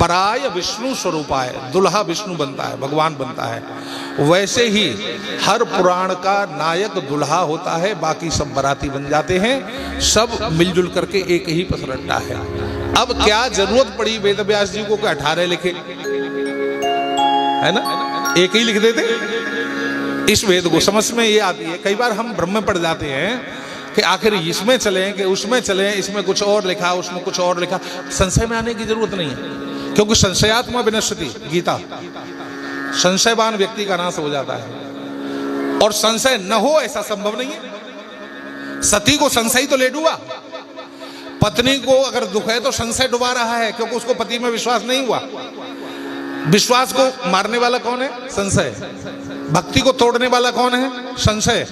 बराय विष्णु स्वरूपाय, दुल्हा विष्णु बनता है, भगवान बनता है। वैसे ही हर पुराण का नायक दुल्हा होता है, बाकी सब बराती बन जाते हैं। सब मिलजुल करके एक ही पसरट्टा है। अब क्या जरूरत पड़ी वेद व्यास जी को 18 लिखे, है ना? एक ही लिख देते। इस वेद को समझ में ये आती है। कई बार हम भ्रम में पड़ जाते हैं कि आखिर इसमें चलें कि उसमें चलें, इसमें कुछ और लिखा, उसमें कुछ और लिखा। संशय में आने की जरूरत नहीं है, क्योंकि संशयात्मा विनश्यति गीता। संशयवान व्यक्ति का नाश हो जाता है, और संशय न हो ऐसा संभव नहीं है। सती को संशय तो ले डूबा, पत्नी को अगर दुख है तो संशय डुबा रहा है, क्योंकि उसको पति में विश्वास नहीं हुआ। विश्वास को मारने वाला कौन है? संशय। भक्ति को तोड़ने वाला कौन है? संशय।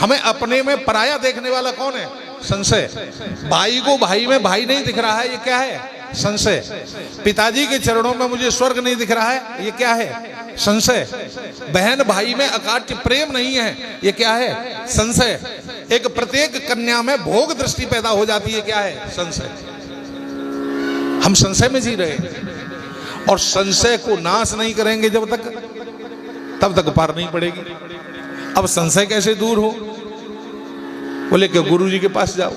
हमें अपने में पराया देखने वाला कौन है? संशय। भाई को भाई में भाई नहीं दिख रहा है, ये क्या है? संशय। पिताजी के चरणों में मुझे स्वर्ग नहीं दिख रहा है, ये क्या है? संशय। बहन भाई में अकाट्य प्रेम नहीं है, ये क्या है? संशय। एक प्रत्येक कन्या में भोग दृष्टि पैदा हो जाती है, क्या है? संशय। हम संशय में जी रहे हैं, और संशय को नाश नहीं करेंगे जब तक, तब तक पार नहीं पड़ेगी। अब संशय कैसे दूर हो? बोले कि गुरु जी के पास जाओ।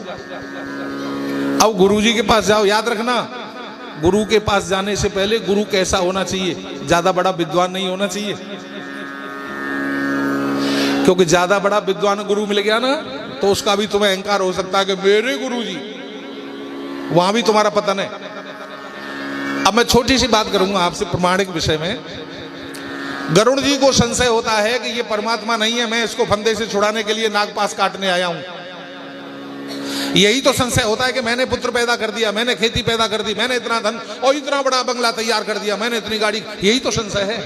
अब गुरु जी के पास जाओ, याद रखना, गुरु के पास जाने से पहले गुरु कैसा होना चाहिए? ज्यादा बड़ा विद्वान नहीं होना चाहिए, क्योंकि ज्यादा बड़ा विद्वान गुरु मिल गया ना तो उसका भी तुम्हें अहंकार हो सकता है कि मेरे गुरु जी वहां भी तुम्हारा पतन है। अब मैं छोटी सी बात करूंगा आपसे प्रमाणिक विषय में। गरुड़ जी को संशय होता है कि ये परमात्मा नहीं है, मैं इसको फंदे से छुड़ाने के लिए नागपाश काटने आया हूं। यही तो संशय होता है कि मैंने पुत्र पैदा कर दिया, मैंने खेती पैदा कर दी, मैंने इतना धन और इतना बड़ा बंगला तैयार कर दिया, मैंने इतनी गाड़ी। यही तो संशय है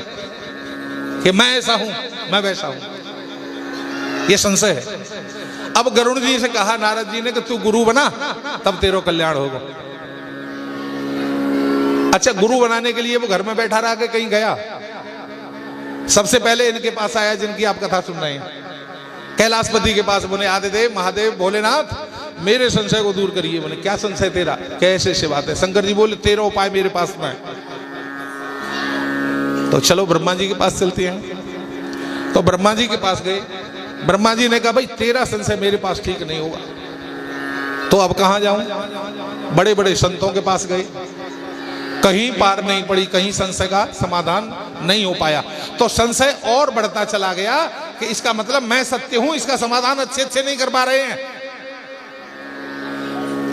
कि मैं ऐसा हूं, मैं वैसा हूं। यह संशय है। अब गरुड़ जी से कहा नारद जी ने कि तू गुरु बना तब तेरा कल्याण होगा। अच्छा, गुरु बनाने के लिए वो घर में बैठा रहा कि कहीं गया? सबसे पहले इनके पास आया जिनकी आप कथा सुन रहे हैं, कैलाशपति के पास। बोले आदिदेव महादेव भोलेनाथ मेरे संशय को दूर करिए। बोले क्या संशय तेरा? कैसे से बात है? शंकर जी बोले तेरा उपाय मेरे पास में है। तो चलो ब्रह्मा जी के पास चलते हैं। तो ब्रह्मा जी के पास गए। ब्रह्मा जी ने कहा भाई तेरा संशय मेरे पास ठीक नहीं होगा, तो अब कहां जाऊं? बड़े बड़े संतों के पास गए, कहीं पार नहीं पड़ी, कहीं संशय का समाधान नहीं हो पाया। तो संशय और बढ़ता चला गया कि इसका मतलब मैं सत्य हूं, इसका समाधान अच्छे नहीं कर पा रहे हैं।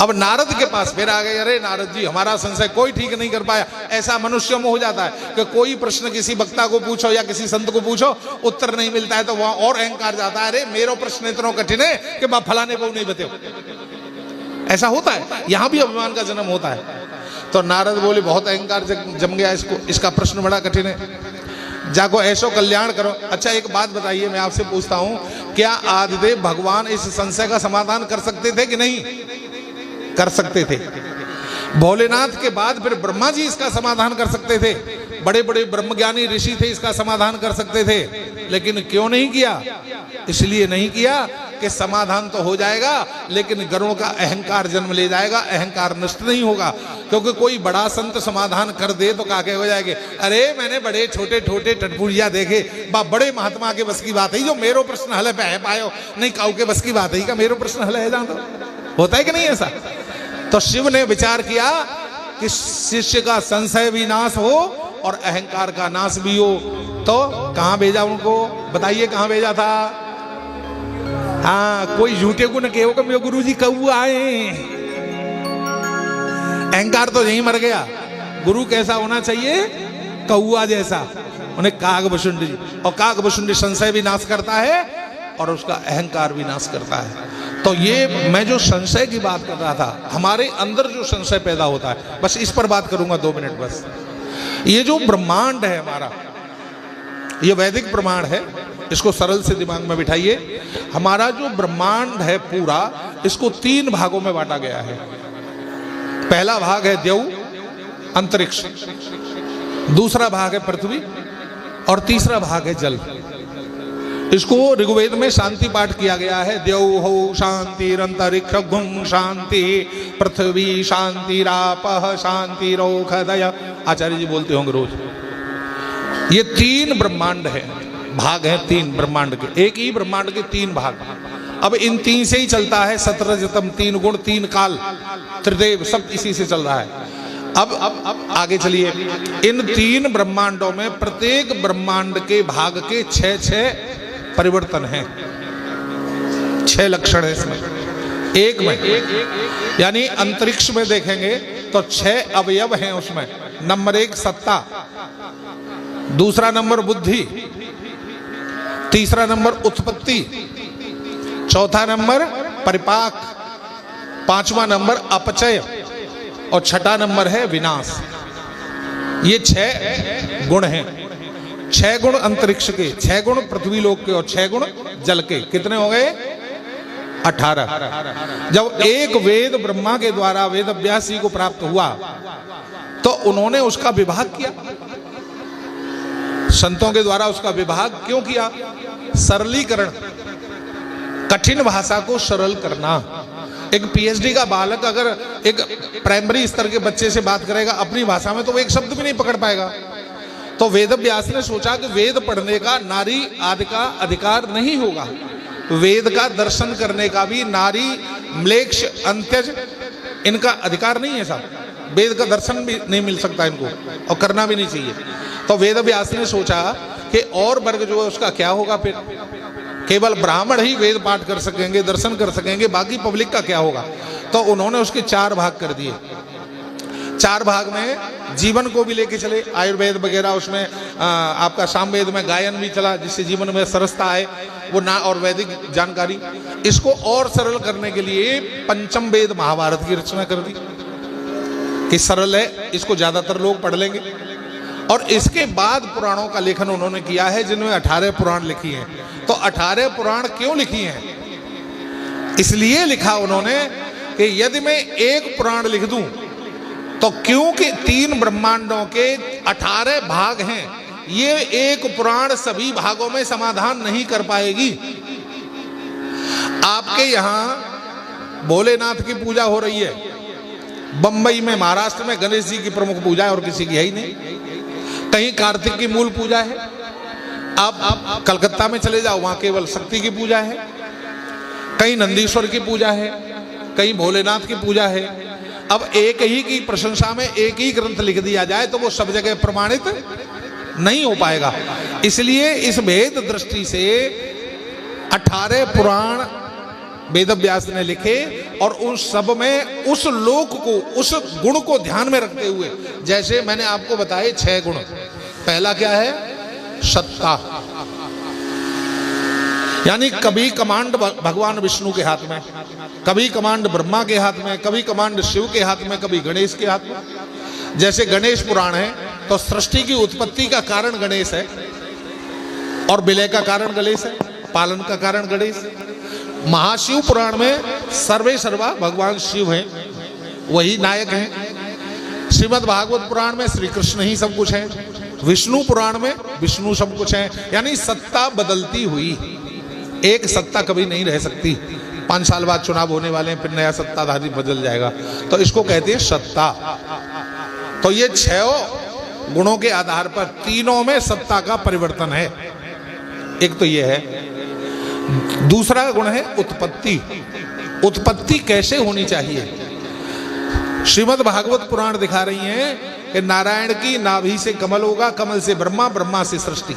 अब नारद के पास फिर आ गए। अरे नारद जी हमारा संशय कोई ठीक नहीं कर पाया। ऐसा मनुष्य में हो जाता है कि कोई प्रश्न किसी वक्ता को पूछो या किसी संत को पूछो, उत्तर नहीं मिलता है तो वहां और अहंकार जाता है। अरे मेरा प्रश्न इतना कठिन है कि मैं फलाने को नहीं बताओ। ऐसा होता है, यहां भी अभिमान का जन्म होता है। तो नारद बोले बहुत अहंकार जम गया इसको, इसका प्रश्न बड़ा कठिन है, जाको ऐसो कल्याण करो। अच्छा एक बात बताइए, मैं आपसे पूछता हूं, क्या आदिदेव भगवान इस संशय का समाधान कर सकते थे कि नहीं कर सकते थे? भोलेनाथ के बाद फिर ब्रह्मा जी इसका समाधान कर सकते थे, बड़े बड़े ब्रह्मज्ञानी ऋषि थे इसका समाधान कर सकते थे, लेकिन क्यों नहीं किया? इसलिए नहीं किया कि समाधान तो हो जाएगा लेकिन गरुड़ का अहंकार जन्म ले जाएगा, अहंकार नष्ट नहीं होगा। क्योंकि कोई बड़ा संत समाधान कर दे तो काके हो जाएंगे, अरे मैंने बड़े छोटे छोटे टटपुरिया देखे, बड़े महात्मा के बस की बात है जो मेरो प्रश्न हल है पायो नहीं, काऊ के बस की बात है का मेरो प्रश्न हल है जानो। होता है कि नहीं ऐसा? तो शिव ने विचार किया कि शिष्य का संशय भी नाश हो और अहंकार का नाश भी हो। तो कहां भेजा उनको? बताइए कहां भेजा था? हाँ, कोई झूठे को न कहो कि मेरे गुरु जी कब आए। अहंकार तो यहीं मर गया। गुरु कैसा होना चाहिए? कौआ जैसा, उन्हें कागभुषुंडी, और कागभुषुंडी संशय भी नाश करता है और उसका अहंकार भी नाश करता है। तो ये मैं जो संशय की बात कर रहा था, हमारे अंदर जो संशय पैदा होता है, बस इस पर बात करूंगा 2 मिनट बस। ये जो ब्रह्मांड है हमारा, ये वैदिक प्रमाण है, इसको सरल से दिमाग में बिठाइए। हमारा जो ब्रह्मांड है पूरा, इसको 3 भागों में बांटा गया है। पहला भाग है देव अंतरिक्ष, दूसरा भाग है पृथ्वी और तीसरा भाग है जल। इसको ऋग्वेद में शांति पाठ किया गया है। देव हो शांतिरंतरिक्ष गुम शांति, पृथ्वी शांतिरापः शांतिरोखदय। आचार्य जी बोलते होंगे रोज। ये 3 ब्रह्मांड है, भाग हैं 3 ब्रह्मांड के। एक ही ब्रह्मांड के 3 भाग। अब इन 3 से ही चलता है सतरजतम, 3 गुण, 3 काल, त्रिदेव, सब इसी से चल रहा है। अब आगे चलिए। इन 3 ब्रह्मांडों में प्रत्येक ब्रह्मांड के भाग के 6 परिवर्तन हैं, 6 लक्षण है इसमें। एक में यानी अंतरिक्ष में देखेंगे तो 6 अवयव हैं उसमें। नंबर 1 सत्ता, दूसरा नंबर बुद्धि, तीसरा नंबर उत्पत्ति, चौथा नंबर परिपाक, 5वां नंबर अपचय और 6ठा नंबर है विनाश। ये 6 गुण हैं। 6 गुण अंतरिक्ष के, 6 गुण पृथ्वी लोक के और 6 गुण जल के। कितने हो गए? 18। जब एक वेद ब्रह्मा के द्वारा वेद व्यास जी को प्राप्त हुआ तो उन्होंने उसका विभाग किया। संतों के द्वारा उसका विभाग क्यों किया? सरलीकरण, कठिन भाषा को सरल करना। एक पीएचडी का बालक अगर एक प्राइमरी स्तर के बच्चे से बात करेगा अपनी भाषा में तो वो एक शब्द भी नहीं पकड़ पाएगा। तो वेद व्यास ने सोचा कि वेद पढ़ने का नारी आदि का अधिकार नहीं होगा, वेद का दर्शन करने का भी नारी म्लेच्छ अंत्यज इनका अधिकार नहीं है साहब। वेद का दर्शन भी नहीं मिल सकता इनको और करना भी नहीं चाहिए। तो वेद व्यास ने सोचा कि और वर्ग जो है उसका क्या होगा फिर। केवल ब्राह्मण ही वेद पाठ कर सकेंगे, दर्शन कर सकेंगे, बाकी पब्लिक का क्या होगा। तो उन्होंने उसके 4 भाग कर दिए। 4 भाग में जीवन को भी लेके चले, आयुर्वेद वगैरह, उसमें आपका सामवेद में गायन भी चला जिससे जीवन में सरसता आए वो ना, और वैदिक जानकारी। इसको और सरल करने के लिए पंचम वेद महाभारत की रचना कर दी कि सरल है, इसको ज्यादातर लोग पढ़ लेंगे। और इसके बाद पुराणों का लेखन उन्होंने किया है जिनमें 18 पुराण लिखी हैं। तो 18 पुराण क्यों लिखी हैं? इसलिए लिखा उन्होंने कि यदि मैं एक पुराण लिख दूं तो क्योंकि 3 ब्रह्मांडों के 18 भाग हैं, ये एक पुराण सभी भागों में समाधान नहीं कर पाएगी। आपके यहां भोलेनाथ की पूजा हो रही है, बंबई में, महाराष्ट्र में गणेश जी की प्रमुख पूजा है और किसी की है ही नहीं। कहीं कार्तिक की मूल पूजा है, आप कलकत्ता में चले जाओ वहां केवल शक्ति की पूजा है, कहीं नंदीश्वर की पूजा है, कहीं भोलेनाथ की पूजा है। अब एक ही की प्रशंसा में एक ही ग्रंथ लिख दिया जाए तो वो सब जगह प्रमाणित नहीं हो पाएगा। इसलिए इस भेद दृष्टि से 18 पुराण वेदव्यास ने लिखे और उन सब में उस लोक को, उस गुण को ध्यान में रखते हुए, जैसे मैंने आपको बताए 6 गुण। पहला क्या है? सत्ता, यानी कभी कमांड भगवान विष्णु के हाथ में, कभी कमांड ब्रह्मा के हाथ में, कभी कमांड शिव के हाथ में, कभी गणेश के हाथ में। जैसे गणेश पुराण है तो सृष्टि की उत्पत्ति का कारण गणेश है और विलय का कारण गणेश है, पालन का कारण गणेश। महाशिव पुराण में सर्वे सर्वा भगवान शिव हैं, वही नायक हैं। श्रीमद् भागवत पुराण में श्री कृष्ण ही सब कुछ है, विष्णु पुराण में विष्णु सब कुछ है। यानी सत्ता बदलती हुई, एक सत्ता कभी नहीं रह सकती। 5 साल बाद चुनाव होने वाले हैं, फिर नया सत्ताधारी बदल जाएगा, तो इसको कहते हैं सत्ता। तो ये 6 गुणों के आधार पर तीनों में सत्ता का परिवर्तन है। एक तो ये है। दूसरा गुण है उत्पत्ति। उत्पत्ति कैसे होनी चाहिए? श्रीमद् भागवत पुराण दिखा रही हैं कि नारायण की नाभि से कमल होगा, कमल से ब्रह्मा, ब्रह्मा से सृष्टि।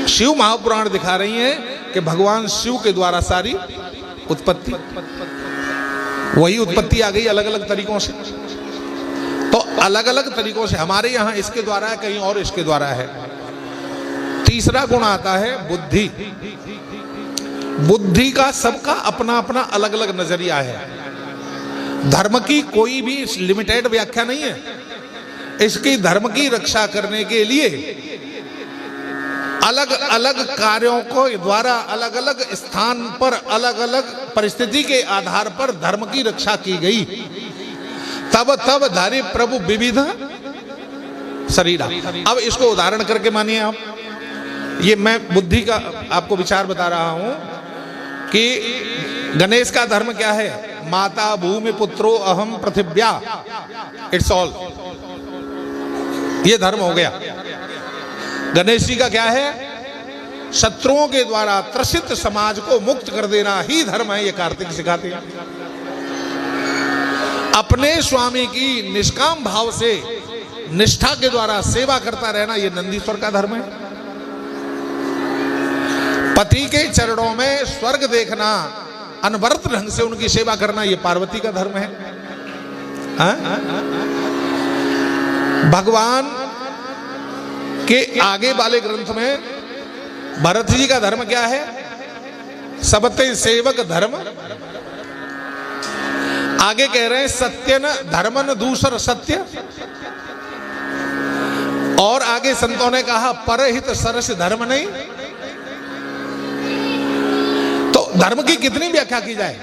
शिव महापुराण दिखा रही हैं कि भगवान शिव के द्वारा सारी उत्पत्ति, वही उत्पत्ति आ गई अलग अलग तरीकों से। तो अलग अलग तरीकों से, हमारे यहाँ इसके द्वारा है, कहीं और इसके द्वारा है। तीसरा गुण आता है बुद्धि। बुद्धि का सबका अपना अपना अलग अलग नजरिया है। धर्म की कोई भी लिमिटेड व्याख्या नहीं है। इसकी धर्म की रक्षा करने के लिए अलग अलग कार्यों को द्वारा अलग अलग स्थान पर अलग अलग परिस्थिति के आधार पर धर्म की रक्षा की गई। तब तब धारी प्रभु विविध शरीरा। अब इसको उदाहरण करके मानिए आप, ये मैं बुद्धि का आपको विचार बता रहा हूं कि गणेश का धर्म क्या है? माता भूमि पुत्रो अहम पृथिव्या, इट्स ऑल, ये धर्म हो गया। गणेश जी का क्या है? शत्रुओं के द्वारा त्रसित समाज को मुक्त कर देना ही धर्म है, ये कार्तिक सिखाते हैं। अपने स्वामी की निष्काम भाव से निष्ठा के द्वारा सेवा करता रहना, ये नंदीश्वर का धर्म है। पति के चरणों में स्वर्ग देखना, अनवरत ढंग से उनकी सेवा करना, ये पार्वती का धर्म है। भगवान के आगे वाले ग्रंथ में भरत जी का धर्म क्या है? सबते सेवक धर्म। आगे कह रहे हैं सत्यन धर्मन दूसर सत्य। और आगे संतों ने कहा परहित सरस धर्म नहीं। तो धर्म की कितनी व्याख्या की जाए?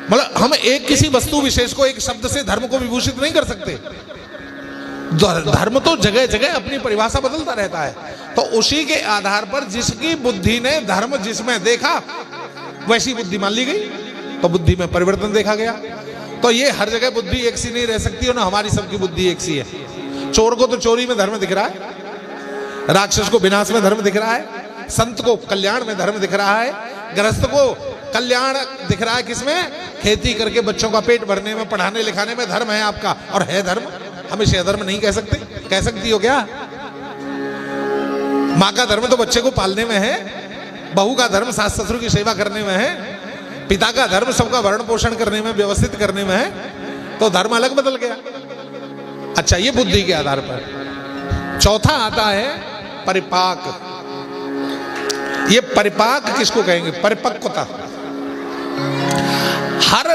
मतलब हम एक किसी वस्तु विशेष को एक शब्द से धर्म को विभूषित नहीं कर सकते। धर्म तो जगह जगह अपनी परिभाषा बदलता रहता है। तो उसी के आधार पर जिसकी बुद्धि ने धर्म जिसमें देखा वैसी बुद्धि मान ली गई, तो बुद्धि में परिवर्तन देखा गया। तो ये हर जगह बुद्धि एक सी नहीं रह सकती है ना, हमारी सबकी बुद्धि एक सी है। चोर को तो चोरी में धर्म दिख रहा है, राक्षस को विनाश में धर्म दिख रहा है, संत को कल्याण में धर्म दिख रहा है, गृहस्थ को कल्याण दिख रहा है किसमें? खेती करके बच्चों का पेट भरने में, पढ़ाने लिखाने में धर्म है आपका। और है धर्म, हम इसे अधर्म नहीं कह सकते। कह सकती हो क्या? माँ का धर्म तो बच्चे को पालने में है, बहू का धर्म सास ससुर की सेवा करने में है, पिता का धर्म सबका भरण पोषण करने में, व्यवस्थित करने में है, तो धर्म अलग बदल गया। अच्छा, ये बुद्धि के आधार पर। चौथा आता है परिपाक। ये परिपाक किसको कहेंगे? परिपक्वता। हर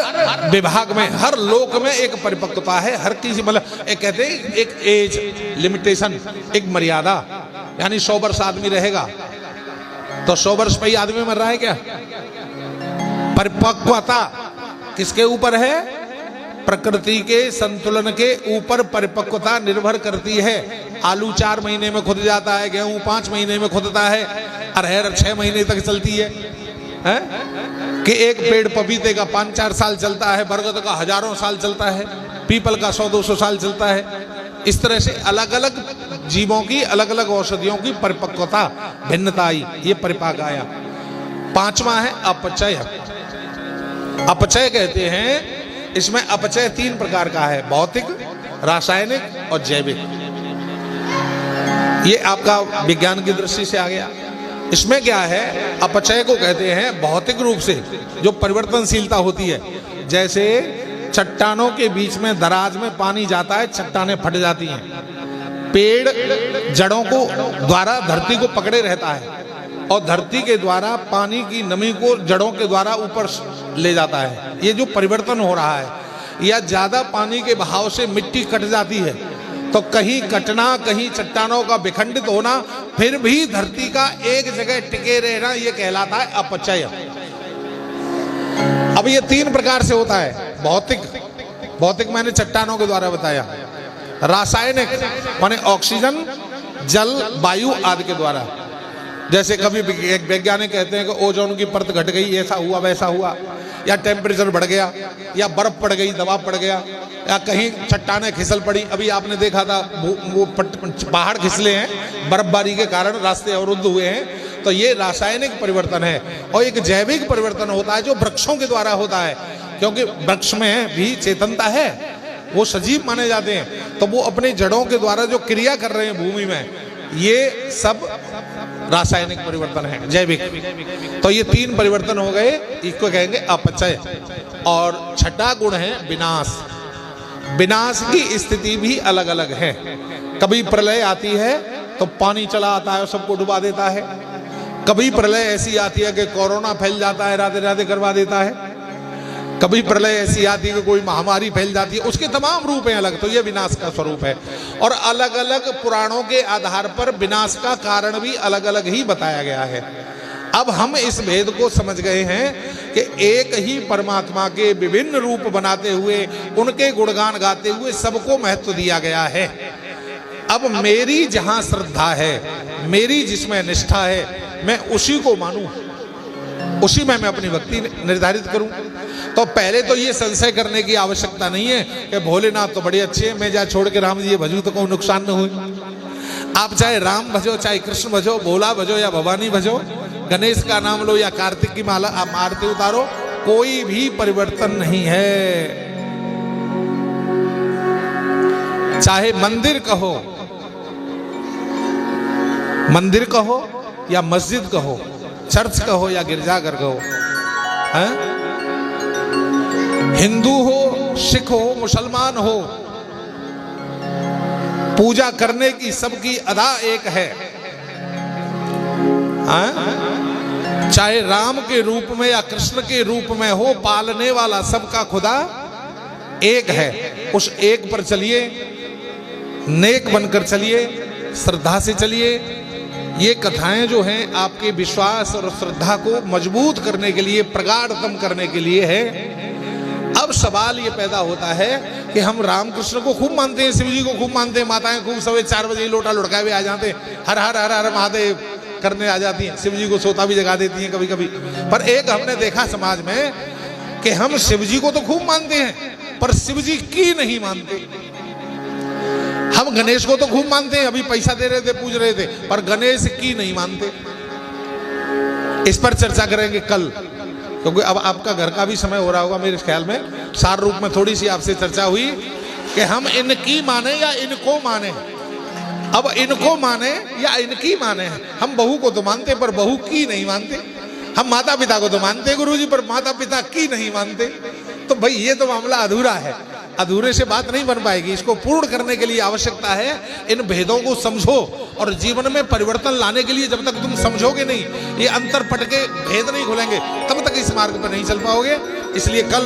विभाग में, हर लोक में एक परिपक्वता है, हर किसी, मतलब एक कहते हैं एक एज लिमिटेशन, एक मर्यादा। यानी 100 वर्ष आदमी रहेगा तो 100 वर्ष पे ही आदमी मर रहा है क्या? परिपक्वता किसके ऊपर है? प्रकृति के संतुलन के ऊपर परिपक्वता निर्भर करती है। आलू 4 महीने में खुद जाता है, गेहूं 5 महीने में खुदता है, अरहर 6 महीने तक चलती है, कि एक पेड़ पपीते का 5-4 साल चलता है, बरगद का हजारों साल चलता है, पीपल का 100-200 साल चलता है। इस तरह से अलग अलग जीवों की, अलग अलग औषधियों की परिपक्वता, भिन्नता आई, ये परिपाक आया। 5वां है अपचय। अपचय कहते हैं, इसमें अपचय 3 प्रकार का है, भौतिक, रासायनिक और जैविक। ये आपका विज्ञान की दृष्टि से आ गया। इसमें क्या है? अपचय को कहते हैं भौतिक रूप से जो परिवर्तनशीलता होती है। जैसे चट्टानों के बीच में दराज में पानी जाता है, चट्टानें फट जाती हैं। पेड़ जड़ों को द्वारा धरती को पकड़े रहता है और धरती के द्वारा पानी की नमी को जड़ों के द्वारा ऊपर ले जाता है। ये जो परिवर्तन हो रहा है, या ज्यादा पानी के बहाव से मिट्टी कट जाती है, तो कहीं कटना, कहीं चट्टानों का विखंडित होना, फिर भी धरती का एक जगह टिके रहना, ये कहलाता है अपचय। अब ये 3 प्रकार से होता है। भौतिक मैंने चट्टानों के द्वारा बताया। रासायनिक माने ऑक्सीजन, जल, वायु आदि के द्वारा। जैसे कभी एक वैज्ञानिक कहते हैं कि ओजोन की परत घट गई, ऐसा हुआ वैसा हुआ, या टेम्परेचर बढ़ गया, या बर्फ पड़ गई, दबाव पड़ गया, या कहीं चट्टानें खिसल पड़ी। अभी आपने देखा था वो पहाड़ खिसले हैं, बर्फबारी के कारण रास्ते अवरुद्ध हुए हैं। तो ये रासायनिक परिवर्तन है। और एक जैविक परिवर्तन होता है जो वृक्षों के द्वारा होता है, क्योंकि वृक्ष में भी चेतनता है, वो सजीव माने जाते हैं, तो वो अपनी जड़ों के द्वारा जो क्रिया कर रहे हैं भूमि में, ये सब रासायनिक परिवर्तन है, जैविक। तो ये 3 परिवर्तन हो गए, इसको कहेंगे अपचय। और छठा गुण है विनाश। विनाश की स्थिति भी अलग अलग है। कभी प्रलय आती है तो पानी चला आता है और सबको डुबा देता है। कभी प्रलय ऐसी आती है कि कोरोना फैल जाता है, राधे राधे करवा देता है। कभी प्रलय ऐसी आती है कि कोई महामारी फैल जाती है। उसके तमाम रूप हैं अलग, तो ये विनाश का स्वरूप है। और अलग अलग पुराणों के आधार पर विनाश का कारण भी अलग अलग ही बताया गया है। अब हम इस भेद को समझ गए हैं कि एक ही परमात्मा के विभिन्न रूप बनाते हुए, उनके गुणगान गाते हुए सबको महत्व दिया गया है। अब मेरी जहां श्रद्धा है, मेरी जिसमें निष्ठा है, मैं उसी को मानूं, उसी में मैं अपनी भक्ति निर्धारित करूं। तो पहले तो ये संशय करने की आवश्यकता नहीं है कि भोलेनाथ तो बड़े अच्छे हैं, मैं जा छोड़ के राम जी भजू तो कोई नुकसान न हो। आप चाहे राम भजो, चाहे कृष्ण भजो, भोला भजो या भवानी भजो, गणेश का नाम लो या कार्तिक की माला आप आरती उतारो, कोई भी परिवर्तन नहीं है। चाहे मंदिर कहो, मंदिर कहो या मस्जिद कहो, चर्च कहो या गिरजाघर कहो, हिंदू हो, सिख हो, मुसलमान हो, पूजा करने की सबकी अदा एक है। चाहे राम के रूप में या कृष्ण के रूप में हो, पालने वाला सबका खुदा एक है। उस एक पर चलिए, नेक बनकर चलिए, श्रद्धा से चलिए। ये कथाएं जो हैं आपके विश्वास और श्रद्धा को मजबूत करने के लिए, प्रगाढ़तम करने के लिए है। अब सवाल ये पैदा होता है कि हम रामकृष्ण को खूब मानते हैं, शिव जी को खूब मानते हैं, माताएं खूब सवेरे 4 बजे लोटा लुढ़काए हुए आ जाते हैं, हर हर हर हर महादेव करने आ जाती हैं, शिव जी को सोता भी जगा देती हैं कभी कभी। पर एक हमने देखा समाज में कि हम शिव जी को तो खूब मानते हैं पर शिव जी की नहीं मानते। हम गणेश को तो खूब मानते हैं, अभी पैसा दे रहे थे, पूज रहे थे, पर गणेश की नहीं मानते। इस पर चर्चा करेंगे कल, क्योंकि अब आपका घर का भी समय हो रहा होगा मेरे ख्याल में। सार रूप में थोड़ी सी आपसे चर्चा हुई कि हम इनकी माने या इनको माने। अब इनको माने या इनकी माने, हम बहू को तो मानते पर बहू की नहीं मानते, हम माता पिता को तो मानते गुरुजी पर माता पिता की नहीं मानते। तो भाई ये तो मामला अधूरा है, अधूरे से बात नहीं बन पाएगी। इसको पूर्ण करने के लिए आवश्यकता है इन भेदों को समझो, और जीवन में परिवर्तन लाने के लिए जब तक तुम समझोगे नहीं, ये अंतर पट के भेद नहीं खुलेंगे, तब तक इस मार्ग पर नहीं चल पाओगे। इसलिए कल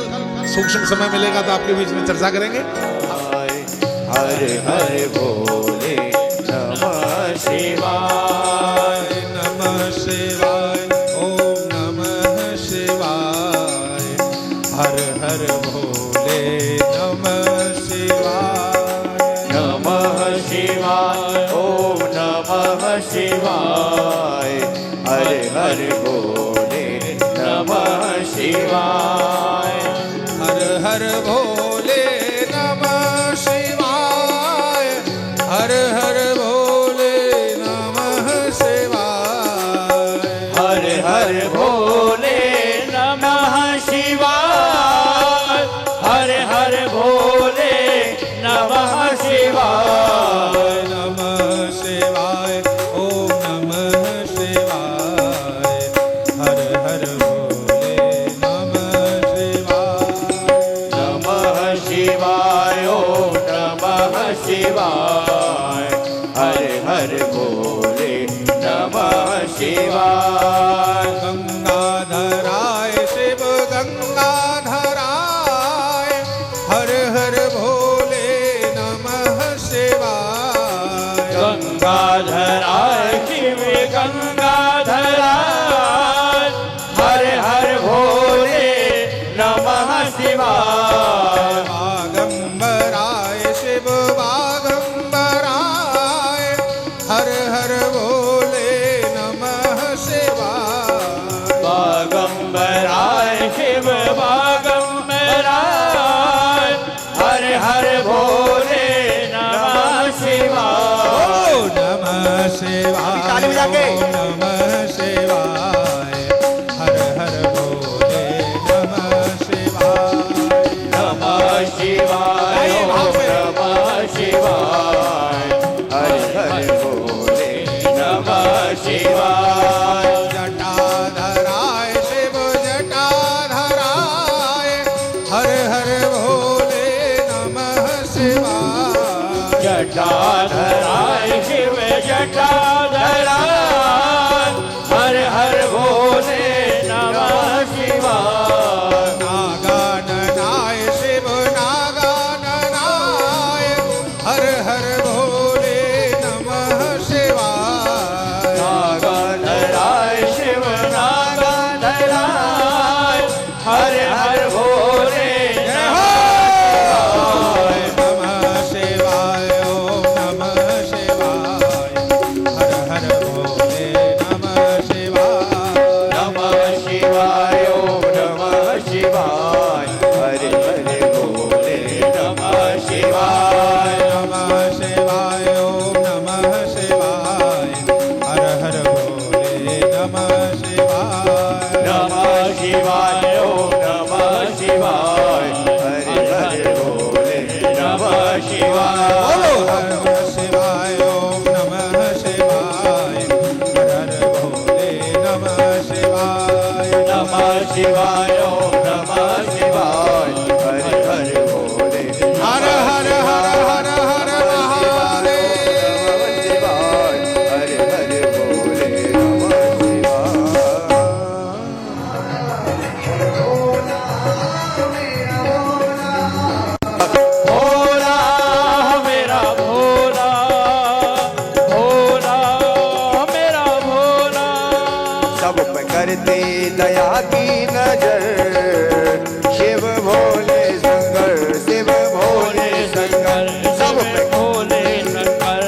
सूक्ष्म समय मिलेगा तो आपके बीच में चर्चा करेंगे। हर हर भोले नमः शिवाय, नमः शिवाय, ओम नमः शिवाय, हर हर भोले नमः शिवाय, नमः शिवाय, ओम नमः शिवाय, हर हर भोले नमः शिवाय, हर हर भोले नमः शिवाय, हर हर भोले नमः शिवाय, हर हर भोले नमः शिवाय, हर हर भोले नमः शिवाय, नमः शिवाय, ओम नमः शिवाय, हर हर भोले नमः शिवाय, नमः शिवाय, ओम नमः शिवाय, हर हर भोले नमः शिवाय, गंगाधराय शिव गंगाधराय, हर हर भोले नमः शिवाय, गंगाधराय शिव गंगाधराय, हर हर भोले नमः शिवाय, बागंबराय शिव बागंबराय, हर हर भोले नमः शिवाय, बागंबराय शिव बागंबराय, हर हर भोले नमः शिवाय, ओ नमः शिवाय, ताली बजा के। ओ नमः शिवाय, हर हर भोले नमः शिवाय, नमः शिवाय, ओम नमः शिवाय, हर हर भोले नमः शिवाय, जटाधराय शिव जटाधराय, हर हर भोले नमः शिवाय, जटाधराय शिव जटाधराय, हर हर भोले नमः शिवाय, नागाननाय शिव नागाननाय, हर हर भोले नमः शिवाय, नागाधराय शिव नागाधराय, हर हर भोले नमः शिवाय, ओम नमः शिवाय, हर हर भोले नमः शिवाय, नमः शिवाय, ओम नमः शिवाय, हर हर भोले नमः शिवाय, नमः शिवाय, ओम नमः शिवाय, हर हर भोले नमः शिवाय, नमः शिवाय, ओम नमः शिवाय, हर हर भोले नमः शिवाय, बोलो नमः शिवाय, ओम नमः शिवाय, हर हर भोले नमः शिवाय, नमः शिवाय, ओम नमः शिवाय, हर हर भोले हर हर हर हर हर महादेव। शिवाय, हर हर भोले नमः भोला मेरा भोला, भोला मेरा भोला, सब पे करते दया की नजर, शिव भोले शंकर, शिव भोले शंकर, सब पे भोले शंकर,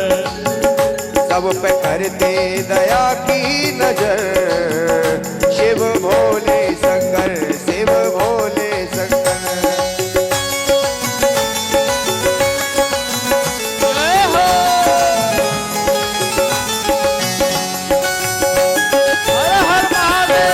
सब पे करते दया की नजर, शिव भोले शंकर, शिव भोले शंकर, जय हो हर हर महादेव।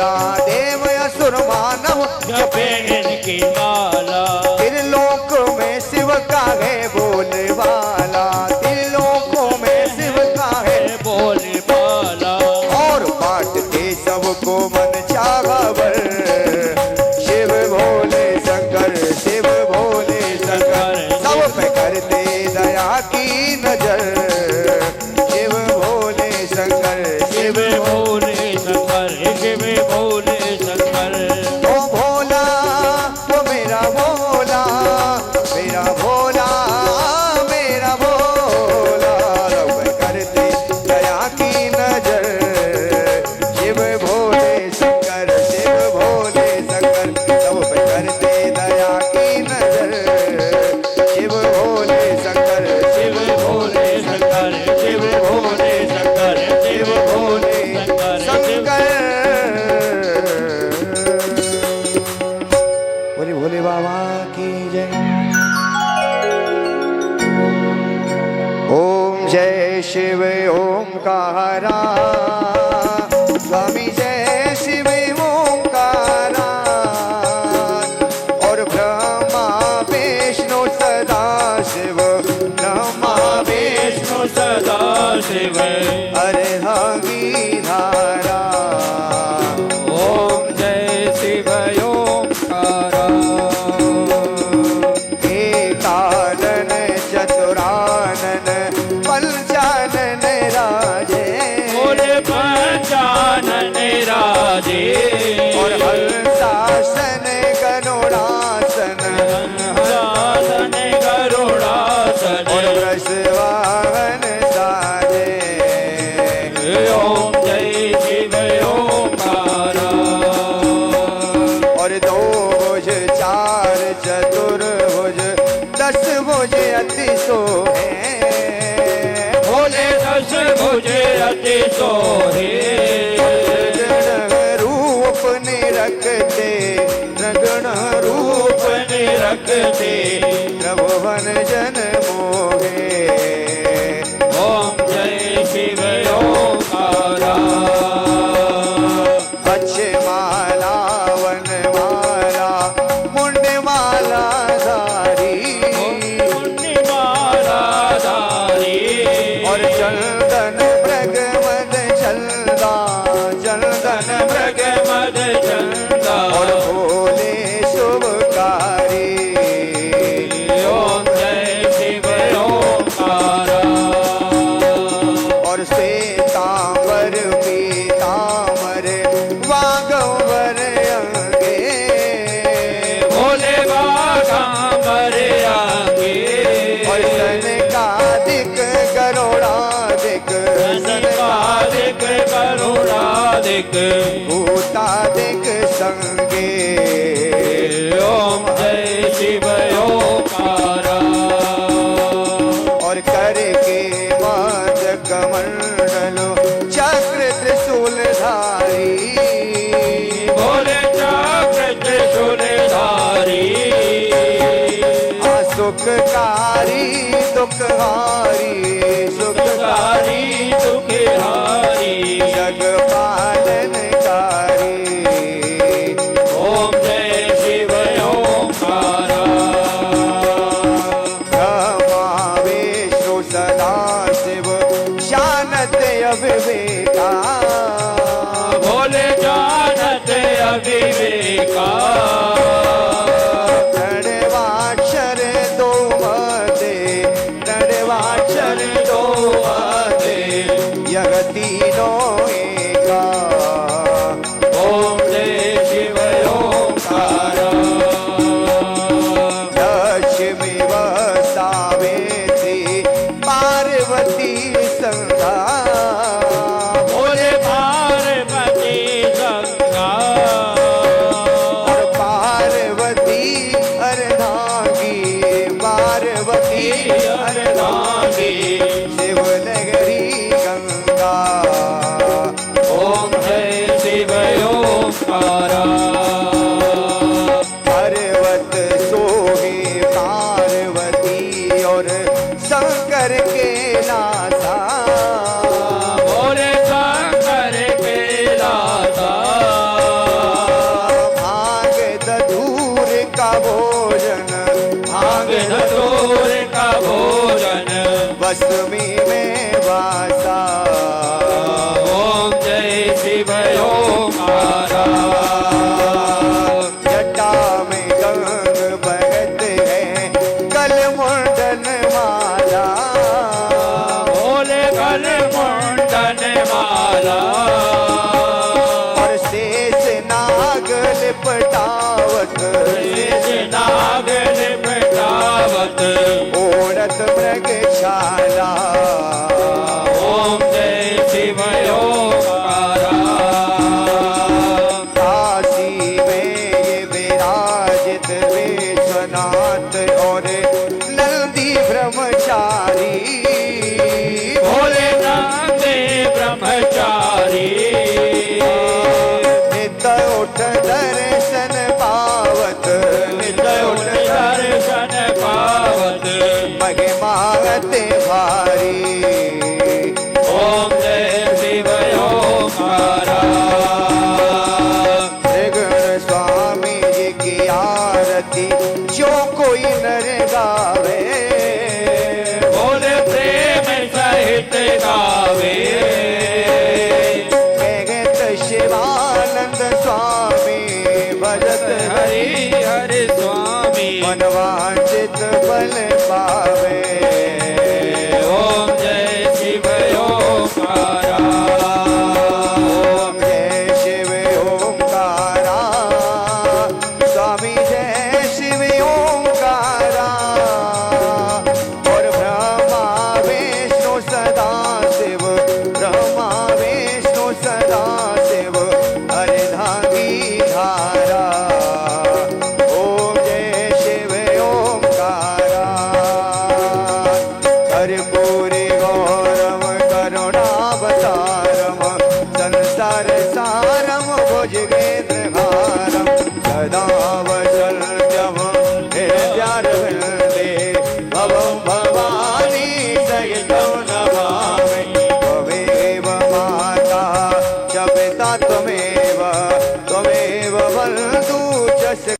भोला देव असुर मानव जपे इनकी माला। त्रिलोक में शिव का है बोलबाला, त्रिलोकों में शिव का है बोले बाला। और बांटते सबको मन चाहवर। शिव भोले शंकर, शिव भोले शंकर, सब पे करते दया की नजर। शिव भोले शंकर, शिव शिव भोले शंकर, शिव भोले शंकर। ओ भोला, ओ मेरा भोला, मेरा भोला, मेरा भोला, सब पे करते दया की नजर। शिव भोले शंकर, शिव भोले शंकर, सब पे करते दया की नजर। शिव भोले शंकर, शिव भोले शंकर, शिव भोले शंकर, शिव भोले शंकर, शिव। बोले भोले बाबा की जय। ओम जय शिव ओमकारा, स्वामी जय शिव ओमकारा। और ब्रह्मा विष्णु सदा शिव, ब्रह्मा विष्णु विष्णु सदा शिव। अरे हवी धारा। ओम जय शिव ओंकारा। एकानन चतुरानन पंचानन राजे। बोले पंचानन राजे। और हंसासन गरुड़ासन, हंसासन गरुड़ासन। और वृषवाहन साजे। ओम जय शिव ओंकारा। और दो भुज चार चतुर्भुज, 10 भुज अति सोहे। बोले 10 भुजे अति सोहे। रगण रूप निरखते, रगण रूप रखते। प्रभुवन जन मोहे। ओम जय शिव ओंकारा। अच्छे माला वन माला, मुंड माला धारी। पुण्यमाला धारी। और चंदन मृग मद चंदा, चंदन मृग मद चंदा। और भोले शुभकारी। ओम जय शिव ओंकारा। और श्वेतांबर पीतांबर वागंबर अंगे। भोले बागांबर आगे। और सनकादिक गरुड़ादिक, सनकादिक करुणादिक। भूतादिक संगे। ओम जय शिव ओंकारा। और करके मद कमंडलो चक्र त्रिशूलधारी। भोले चक्र त्रिशूलधारी। सुखकारी दुखहारी, सुखकारी सुखकारी दुखहारी। जग पालनकारी। ओम जय शिव ओंकारा। ब्रह्मा विष्णु सदा शिव, शानत अविवेका। भोले जानत अविवेका। प्रणवाक्षर दो मते, प्रणवाक्षर लिपटावत नाग लिपटावत ओढ़त मृगशाला ओम जय शिव ओंकारा काशी में ये विराजित विश्वनाथ और नंदी ब्रह्मचारी भोलेनाथ ब्रह्मचारी नित्य उठ दर्शन पावत नित्य उठ दर्शन पावत महिमाते भारी ओम जय शिव ओंकारा त्रिगुण स्वामी जी की आरती जो कोई नर गावे बोले प्रेम सहित गावे कहत शिवानंद स्वामी भजत हरि हरि हरि स्वामी मनवांचित फल पावे ओम जय शिव ओंकारा ओम जय शिव ओंकारा स्वामी जय शिव ओंकारा और ब्रह्मा विष्णु सदा शिव ब्रह्मा विष्णु सदा शिव अर्धांगी धारा ओम जय शिव ओंकारा कर्पूरी गो